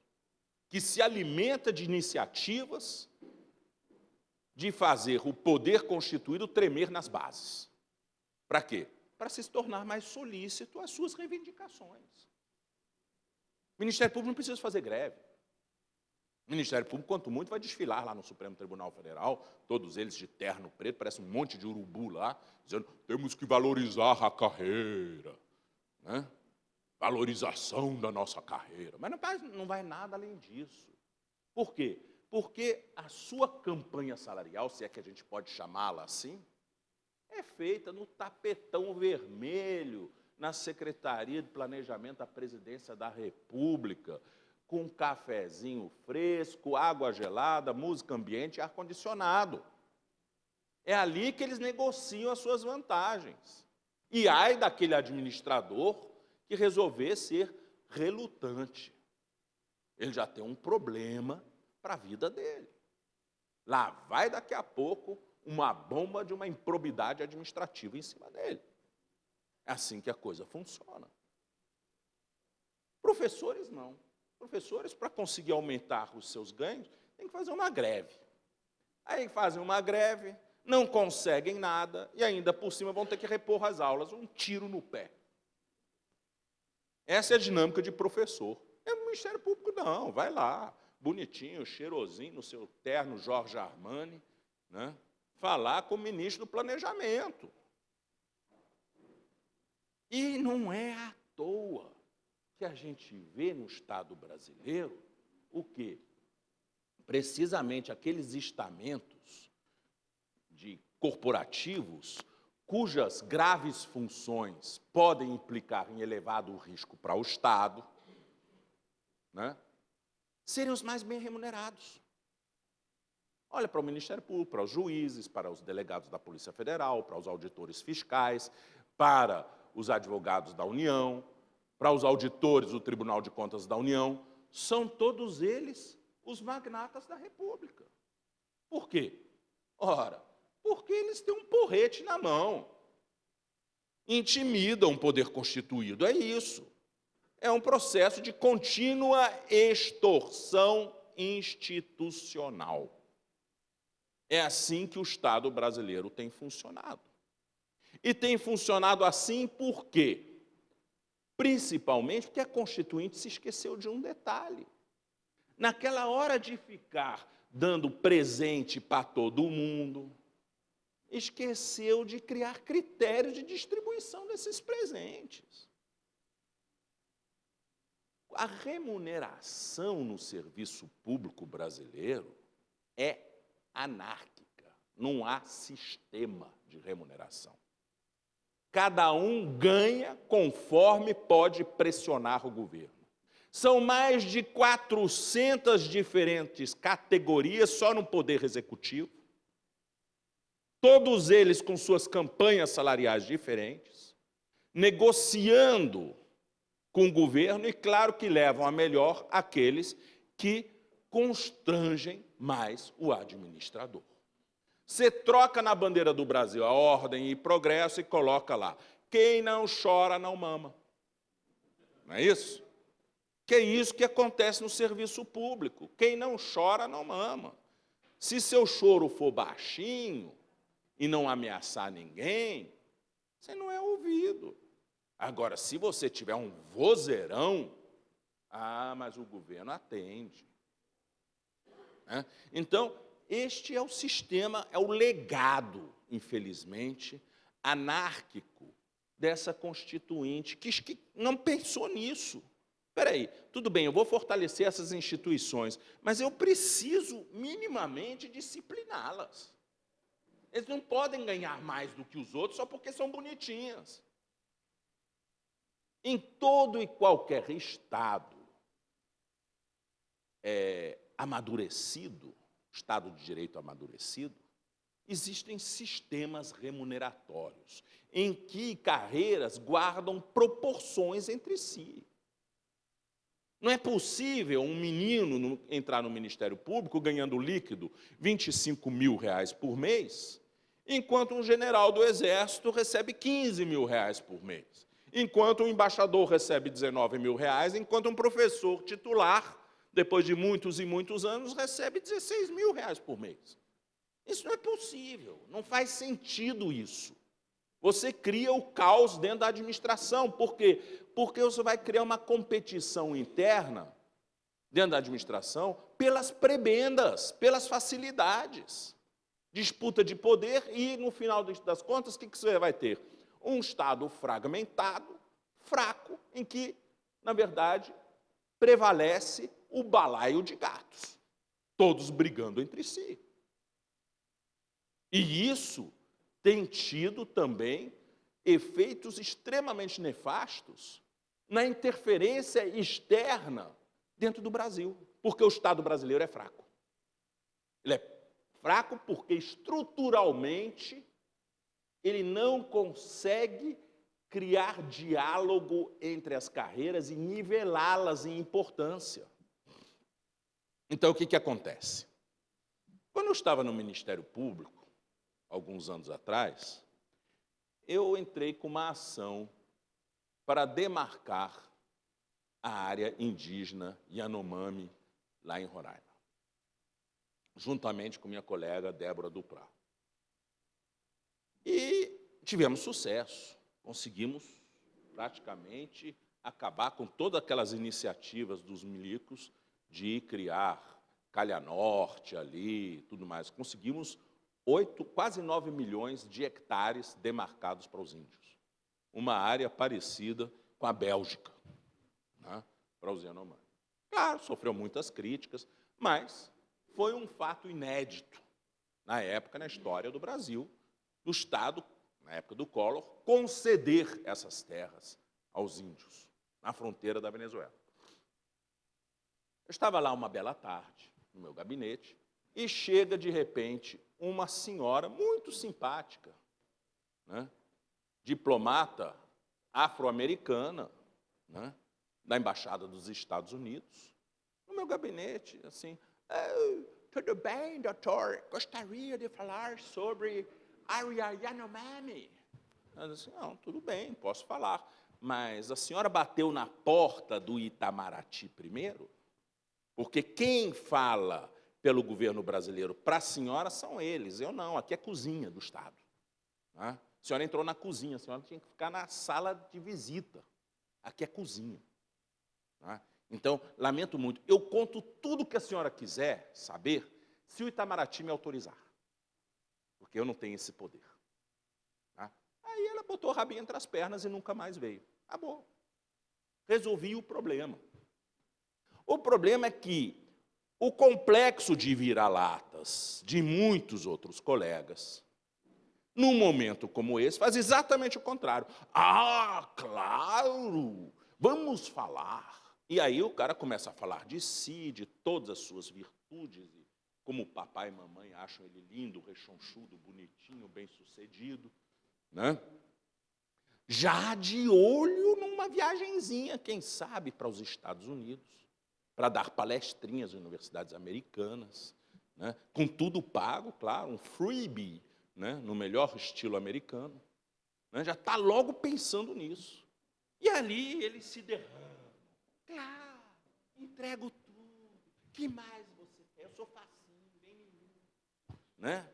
Speaker 8: que se alimenta de iniciativas de fazer o poder constituído tremer nas bases. Para quê? Para se tornar mais solícito às suas reivindicações. O Ministério Público não precisa fazer greve. O Ministério Público, quanto muito, vai desfilar lá no Supremo Tribunal Federal, todos eles de terno preto, parece um monte de urubu lá, dizendo temos que valorizar a carreira, né? Valorização da nossa carreira. Mas não vai nada além disso. Por quê? Porque a sua campanha salarial, se é que a gente pode chamá-la assim, é feita no tapetão vermelho, na Secretaria de Planejamento da Presidência da República, com um cafezinho fresco, água gelada, música ambiente e ar-condicionado. É ali que eles negociam as suas vantagens. E ai daquele administrador que resolver ser relutante. Ele já tem um problema para a vida dele. Lá vai, daqui a pouco, uma bomba de uma improbidade administrativa em cima dele. É assim que a coisa funciona. Professores, não. Professores, para conseguir aumentar os seus ganhos, tem que fazer uma greve. Aí fazem uma greve, não conseguem nada, e ainda por cima vão ter que repor as aulas. Um tiro no pé. Essa é a dinâmica de professor. É o Ministério Público, não. Vai lá, bonitinho, cheirosinho, no seu terno Jorge Armani, né? Falar com o ministro do Planejamento. E não é à toa que a gente vê no Estado brasileiro o quê? Precisamente aqueles estamentos corporativos cujas graves funções podem implicar em elevado risco para o Estado, né, serem os mais bem remunerados. Olha para o Ministério Público, para os juízes, para os delegados da Polícia Federal, para os auditores fiscais, para os advogados da União, para os auditores do Tribunal de Contas da União. São todos eles os magnatas da República. Por quê? Ora, porque eles têm um porrete na mão. Intimidam o poder constituído, é isso. É um processo de contínua extorsão institucional. É assim que o Estado brasileiro tem funcionado. E tem funcionado assim por quê? Principalmente porque a Constituinte se esqueceu de um detalhe. Naquela hora de ficar dando presente para todo mundo, esqueceu de criar critérios de distribuição desses presentes. A remuneração no serviço público brasileiro é anárquica. Não há sistema de remuneração. Cada um ganha conforme pode pressionar o governo. São mais de 400 diferentes categorias só no Poder Executivo, todos eles com suas campanhas salariais diferentes, negociando com o governo e, claro, que levam a melhor aqueles que constrangem mais o administrador. Você troca na bandeira do Brasil a ordem e progresso e coloca lá: quem não chora não mama. Não é isso? Que é isso que acontece no serviço público. Quem não chora não mama. Se seu choro for baixinho e não ameaçar ninguém, você não é ouvido. Agora, se você tiver um vozeirão, mas o governo atende. Então, este é o sistema, é o legado, infelizmente, anárquico dessa Constituinte, que não pensou nisso. Espera aí, tudo bem, eu vou fortalecer essas instituições, mas eu preciso minimamente discipliná-las. Eles não podem ganhar mais do que os outros só porque são bonitinhas. Em todo e qualquer Estado amadurecido, Estado de Direito amadurecido, existem sistemas remuneratórios, em que carreiras guardam proporções entre si. Não é possível um menino entrar no Ministério Público ganhando líquido R$25 mil por mês, enquanto um general do Exército recebe R$15 mil por mês, enquanto um embaixador recebe R$19 mil, enquanto um professor titular, depois de muitos e muitos anos, recebe R$16 mil por mês. Isso não é possível, não faz sentido isso. Você cria o caos dentro da administração. Por quê? Porque você vai criar uma competição interna dentro da administração pelas prebendas, pelas facilidades. Disputa de poder e, no final das contas, o que você vai ter? Um Estado fragmentado, fraco, em que, na verdade, prevalece o balaio de gatos, todos brigando entre si. E isso tem tido também efeitos extremamente nefastos na interferência externa dentro do Brasil, porque o Estado brasileiro é fraco. Ele é fraco porque, estruturalmente, ele não consegue criar diálogo entre as carreiras e nivelá-las em importância. Então, o que acontece? Quando eu estava no Ministério Público, alguns anos atrás, eu entrei com uma ação para demarcar a área indígena Yanomami, lá em Roraima, juntamente com minha colega Débora Duprá. E tivemos sucesso, conseguimos praticamente acabar com todas aquelas iniciativas dos milicos de criar Calha Norte ali, tudo mais. Conseguimos quase 9 milhões de hectares demarcados para os índios. Uma área parecida com a Bélgica, né, para os Yanomami. Claro, sofreu muitas críticas, mas foi um fato inédito na época, na história do Brasil, do Estado, na época do Collor, conceder essas terras aos índios, na fronteira da Venezuela. Eu estava lá uma bela tarde, no meu gabinete, e chega, de repente, uma senhora muito simpática, né, diplomata afro-americana, né, da Embaixada dos Estados Unidos, no meu gabinete, assim, tudo bem, doutor, gostaria de falar sobre área Yanomami. Eu disse, não, tudo bem, posso falar, mas a senhora bateu na porta do Itamaraty primeiro? Porque quem fala pelo governo brasileiro para a senhora são eles, eu não, aqui é cozinha do Estado. Né? A senhora entrou na cozinha, a senhora tinha que ficar na sala de visita, aqui é cozinha. Né? Então, lamento muito, eu conto tudo que a senhora quiser saber, se o Itamaraty me autorizar, porque eu não tenho esse poder. Tá? Aí ela botou o rabinho entre as pernas e nunca mais veio. Acabou. Resolvi o problema. O problema é que o complexo de vira-latas de muitos outros colegas, num momento como esse, faz exatamente o contrário. Ah, claro, vamos falar. E aí o cara começa a falar de si, de todas as suas virtudes, e como o papai e mamãe acham ele lindo, rechonchudo, bonitinho, bem-sucedido, né? Já de olho numa viagenzinha, quem sabe, para os Estados Unidos, para dar palestrinhas em universidades americanas, né? Com tudo pago, claro, um freebie, né? No melhor estilo americano. Né? Já está logo pensando nisso. E ali ele se derrama. Claro, entrego tudo. Que mais você quer? Eu sou facinho, bem menino. Né?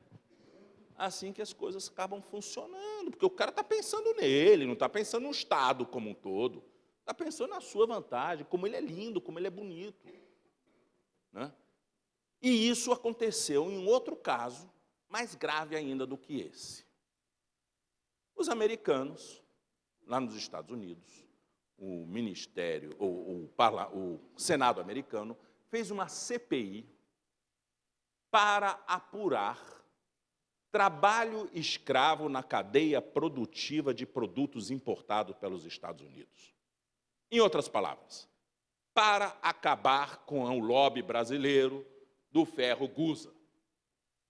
Speaker 8: Assim que as coisas acabam funcionando, porque o cara está pensando nele, não está pensando no Estado como um todo. Está pensando na sua vantagem, como ele é lindo, como ele é bonito. Né? E isso aconteceu em um outro caso, mais grave ainda do que esse. Os americanos, lá nos Estados Unidos, o Ministério, o Senado americano, fez uma CPI para apurar trabalho escravo na cadeia produtiva de produtos importados pelos Estados Unidos. Em outras palavras, para acabar com o lobby brasileiro do ferro Gusa.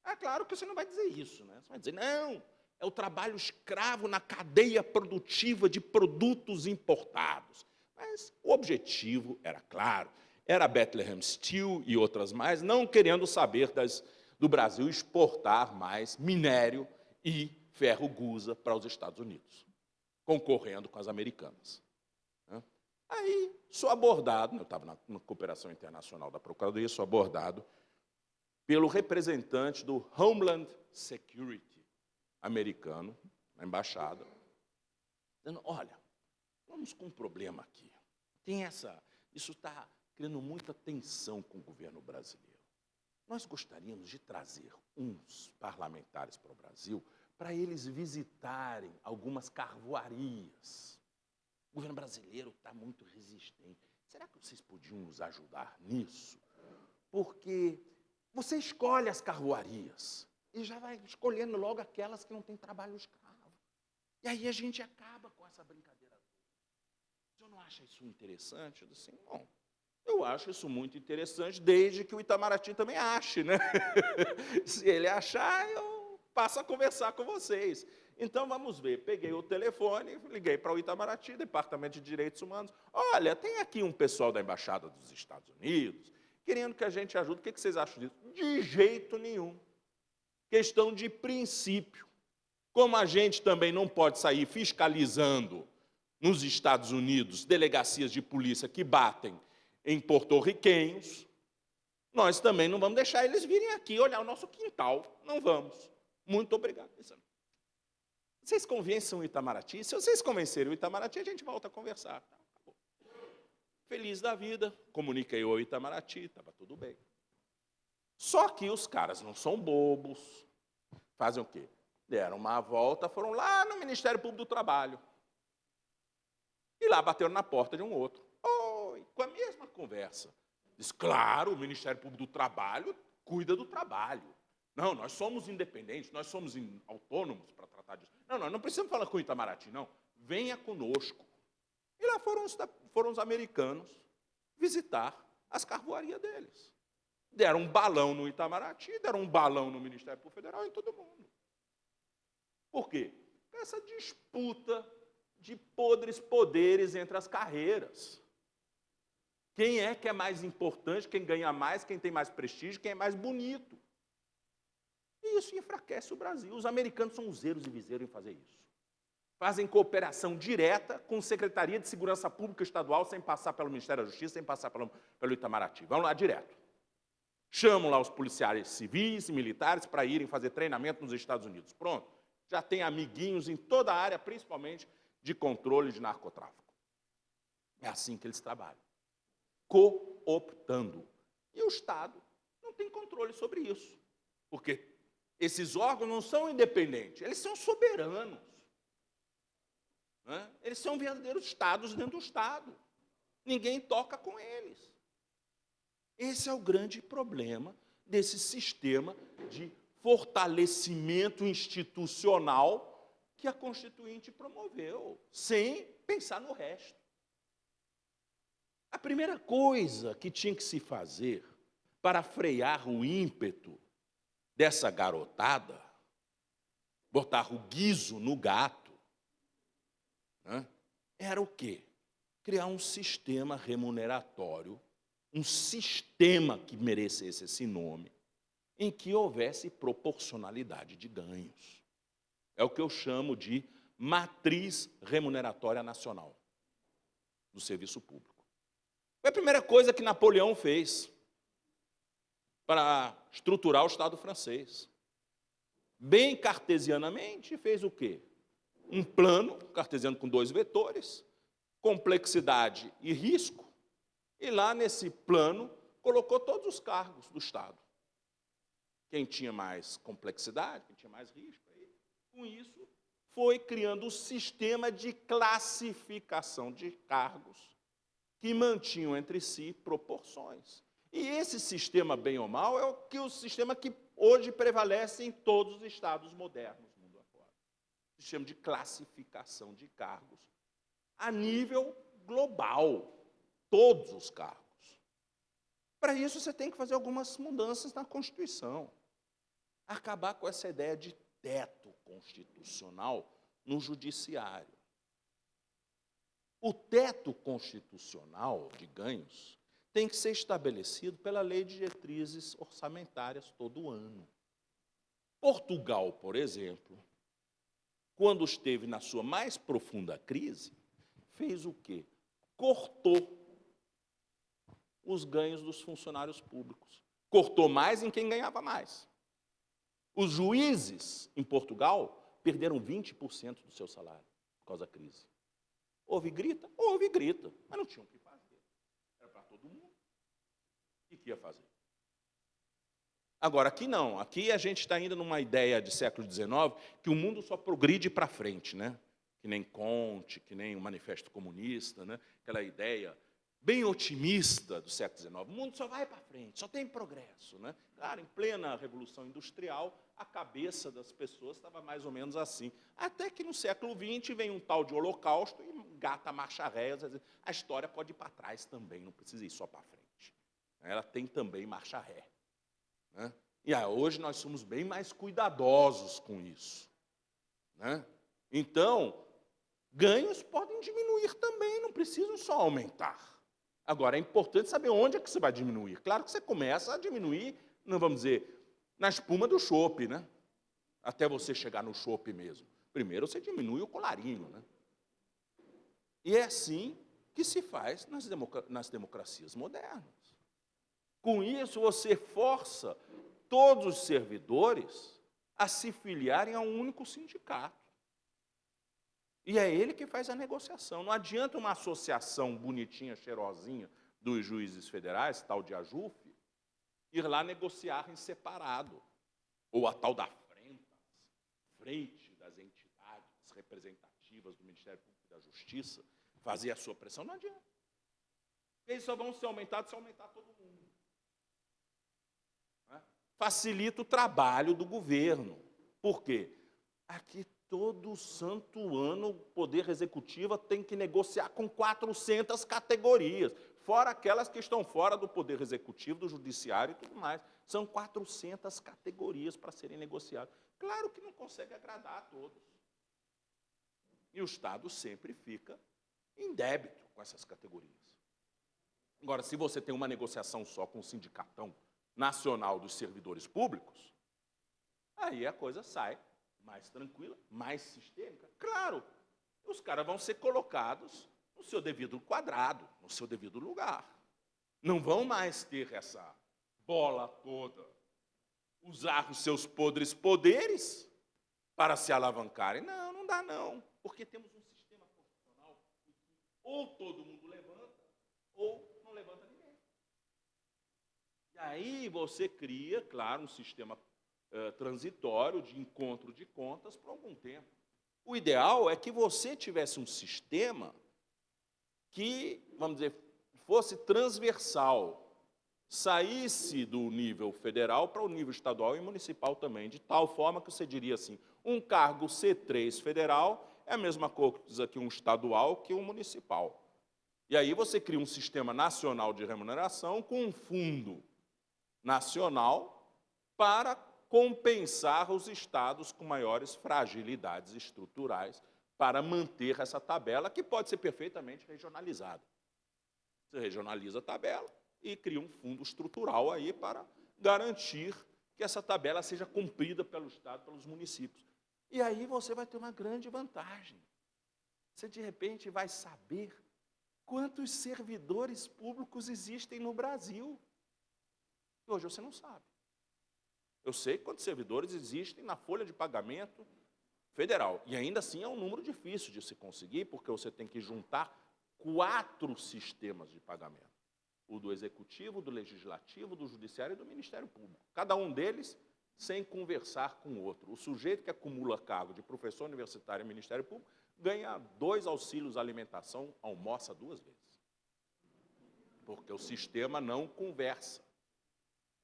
Speaker 8: É claro que você não vai dizer isso, né? Você vai dizer, não, é o trabalho escravo na cadeia produtiva de produtos importados. Mas o objetivo era claro, era Bethlehem Steel e outras mais, não querendo saber do Brasil exportar mais minério e ferro Gusa para os Estados Unidos, concorrendo com as americanas. Aí, sou abordado, eu estava na cooperação internacional da Procuradoria, sou abordado pelo representante do Homeland Security americano, na embaixada, dizendo, olha, vamos com um problema aqui. Isso está criando muita tensão com o governo brasileiro. Nós gostaríamos de trazer uns parlamentares para o Brasil para eles visitarem algumas carvoarias. O governo brasileiro está muito resistente. Será que vocês podiam nos ajudar nisso? Porque você escolhe as carvoarias e já vai escolhendo logo aquelas que não têm trabalho escravo. E aí a gente acaba com essa brincadeira. O senhor não acha isso interessante? Eu disse assim, bom, eu acho isso muito interessante, desde que o Itamaraty também ache, né? Se ele achar, eu passo a conversar com vocês. Então, vamos ver. Peguei o telefone, liguei para o Itamaraty, Departamento de Direitos Humanos. Olha, tem aqui um pessoal da Embaixada dos Estados Unidos querendo que a gente ajude. O que vocês acham disso? De jeito nenhum. Questão de princípio. Como a gente também não pode sair fiscalizando nos Estados Unidos delegacias de polícia que batem em porto-riquenhos, nós também não vamos deixar eles virem aqui olhar o nosso quintal. Não vamos. Muito obrigado. Vocês convencem o Itamaraty? Se vocês convencerem o Itamaraty, a gente volta a conversar. Acabou. Feliz da vida, comuniquei ao Itamaraty, estava tudo bem. Só que os caras não são bobos. Fazem o quê? Deram uma volta, foram lá no Ministério Público do Trabalho. E lá bateram na porta de um outro. Oi, com a mesma conversa. Diz, claro, o Ministério Público do Trabalho cuida do trabalho. Não, nós somos independentes, nós somos autônomos para tratar disso. Não, nós não precisamos falar com o Itamaraty, não. Venha conosco. E lá foram os americanos visitar as carvoarias deles. Deram um balão no Itamaraty, deram um balão no Ministério Público Federal e em todo mundo. Por quê? Essa disputa de podres poderes entre as carreiras. Quem é que é mais importante, quem ganha mais, quem tem mais prestígio, quem é mais bonito. E isso enfraquece o Brasil. Os americanos são zeiros e viseiros em fazer isso. Fazem cooperação direta com a Secretaria de Segurança Pública Estadual, sem passar pelo Ministério da Justiça, sem passar pelo Itamaraty. Vão lá direto. Chamam lá os policiais civis e militares para irem fazer treinamento nos Estados Unidos. Pronto. Já tem amiguinhos em toda a área, principalmente de controle de narcotráfico. É assim que eles trabalham. Cooptando. E o Estado não tem controle sobre isso. Porque esses órgãos não são independentes, eles são soberanos. Né? Eles são verdadeiros Estados dentro do Estado. Ninguém toca com eles. Esse é o grande problema desse sistema de fortalecimento institucional que a Constituinte promoveu, sem pensar no resto. A primeira coisa que tinha que se fazer para frear o ímpeto dessa garotada, botar o guizo no gato, né, era o quê? Criar um sistema remuneratório, um sistema que merecesse esse nome, em que houvesse proporcionalidade de ganhos. É o que eu chamo de matriz remuneratória nacional do serviço público. Foi a primeira coisa que Napoleão fez para estruturar o Estado francês. Bem cartesianamente, fez o quê? Um plano cartesiano com 2 vetores, complexidade e risco, e lá nesse plano colocou todos os cargos do Estado. Quem tinha mais complexidade, quem tinha mais risco, com isso foi criando um sistema de classificação de cargos que mantinham entre si proporções. E esse sistema, bem ou mal, é o sistema que hoje prevalece em todos os estados modernos do mundo afora. Sistema de classificação de cargos a nível global, todos os cargos. Para isso, você tem que fazer algumas mudanças na Constituição. Acabar com essa ideia de teto constitucional no judiciário. O teto constitucional de ganhos tem que ser estabelecido pela Lei de Diretrizes Orçamentárias todo ano. Portugal, por exemplo, quando esteve na sua mais profunda crise, fez o quê? Cortou os ganhos dos funcionários públicos. Cortou mais em quem ganhava mais. Os juízes em Portugal perderam 20% do seu salário por causa da crise. Houve grita? Houve grita, mas não tinham o que fazer. Era para todo mundo. O que ia fazer? Agora, aqui não. Aqui a gente está ainda numa ideia de século XIX que o mundo só progride para frente, né? Que nem Comte, que nem o Manifesto Comunista, né? Aquela ideia bem otimista do século XIX. O mundo só vai para frente, só tem progresso, né? Claro, em plena Revolução Industrial, a cabeça das pessoas estava mais ou menos assim. Até que no século XX vem um tal de Holocausto e gata a marcha ré. A história pode ir para trás também, não precisa ir só para frente. Ela tem também marcha ré. Né? E hoje nós somos bem mais cuidadosos com isso. Né? Então, ganhos podem diminuir também, não precisam só aumentar. Agora, é importante saber onde é que você vai diminuir. Claro que você começa a diminuir, não vamos dizer, na espuma do chopp, né? Até você chegar no chopp mesmo. Primeiro você diminui o colarinho, né? E é assim que se faz nas democracias modernas. Com isso, você força todos os servidores a se filiarem a um único sindicato. E é ele que faz a negociação. Não adianta uma associação bonitinha, cheirosinha, dos juízes federais, tal de AJUF, ir lá negociar em separado. Ou a tal da frente das entidades representativas do Ministério Público e da Justiça, fazer a sua pressão, não adianta. Eles só vão ser aumentados se aumentar todo mundo. Né? Facilita o trabalho do governo. Por quê? Aqui, todo santo ano, o Poder Executivo tem que negociar com 400 categorias, fora aquelas que estão fora do Poder Executivo, do Judiciário e tudo mais. São 400 categorias para serem negociadas. Claro que não consegue agradar a todos. E o Estado sempre fica em débito com essas categorias. Agora, se você tem uma negociação só com o Sindicatão Nacional dos Servidores Públicos, aí a coisa sai mais tranquila, mais sistêmica. Claro, os caras vão ser colocados no seu devido quadrado, no seu devido lugar. Não vão mais ter essa bola toda, usar os seus podres poderes para se alavancarem. Não, não dá não, porque temos um sistema constitucional em que ou todo mundo levanta, ou não levanta ninguém. E aí você cria, claro, um sistema transitório de encontro de contas por algum tempo. O ideal é que você tivesse um sistema que, vamos dizer, fosse transversal, saísse do nível federal para o nível estadual e municipal também, de tal forma que você diria assim, um cargo C3 federal é a mesma coisa que um estadual que um municipal. E aí você cria um sistema nacional de remuneração com um fundo nacional para compensar os estados com maiores fragilidades estruturais para manter essa tabela, que pode ser perfeitamente regionalizada. Você regionaliza a tabela e cria um fundo estrutural aí para garantir que essa tabela seja cumprida pelo Estado, pelos municípios. E aí você vai ter uma grande vantagem. Você, de repente, vai saber quantos servidores públicos existem no Brasil. E hoje você não sabe. Eu sei quantos servidores existem na folha de pagamento federal. E ainda assim é um número difícil de se conseguir, porque você tem que juntar 4 sistemas de pagamento. O do Executivo, do Legislativo, do Judiciário e do Ministério Público. Cada um deles sem conversar com o outro. O sujeito que acumula cargo de professor universitário e Ministério Público ganha 2 auxílios alimentação, almoça 2 vezes. Porque o sistema não conversa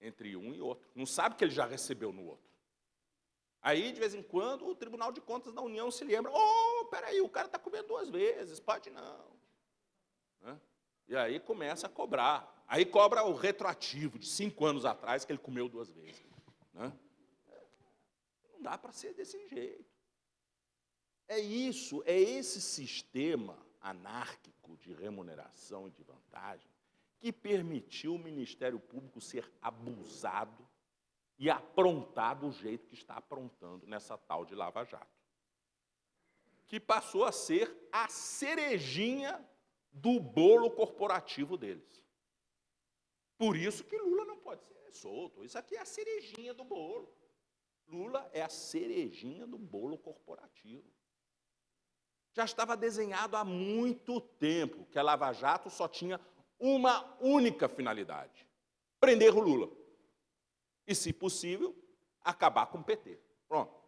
Speaker 8: entre um e outro. Não sabe que ele já recebeu no outro. Aí, de vez em quando, o Tribunal de Contas da União se lembra, peraí, o cara está comendo 2 vezes, pode não. Né? E aí começa a cobrar. Aí cobra o retroativo de 5 anos atrás que ele comeu 2 vezes. Né? Não dá para ser desse jeito. É isso, é esse sistema anárquico de remuneração e de vantagem que permitiu o Ministério Público ser abusado e aprontar do jeito que está aprontando nessa tal de Lava Jato. Que passou a ser a cerejinha do bolo corporativo deles. Por isso que Lula não pode ser solto. Isso aqui é a cerejinha do bolo. Lula é a cerejinha do bolo corporativo. Já estava desenhado há muito tempo que a Lava Jato só tinha uma única finalidade: prender o Lula. E, se possível, acabar com o PT. Pronto.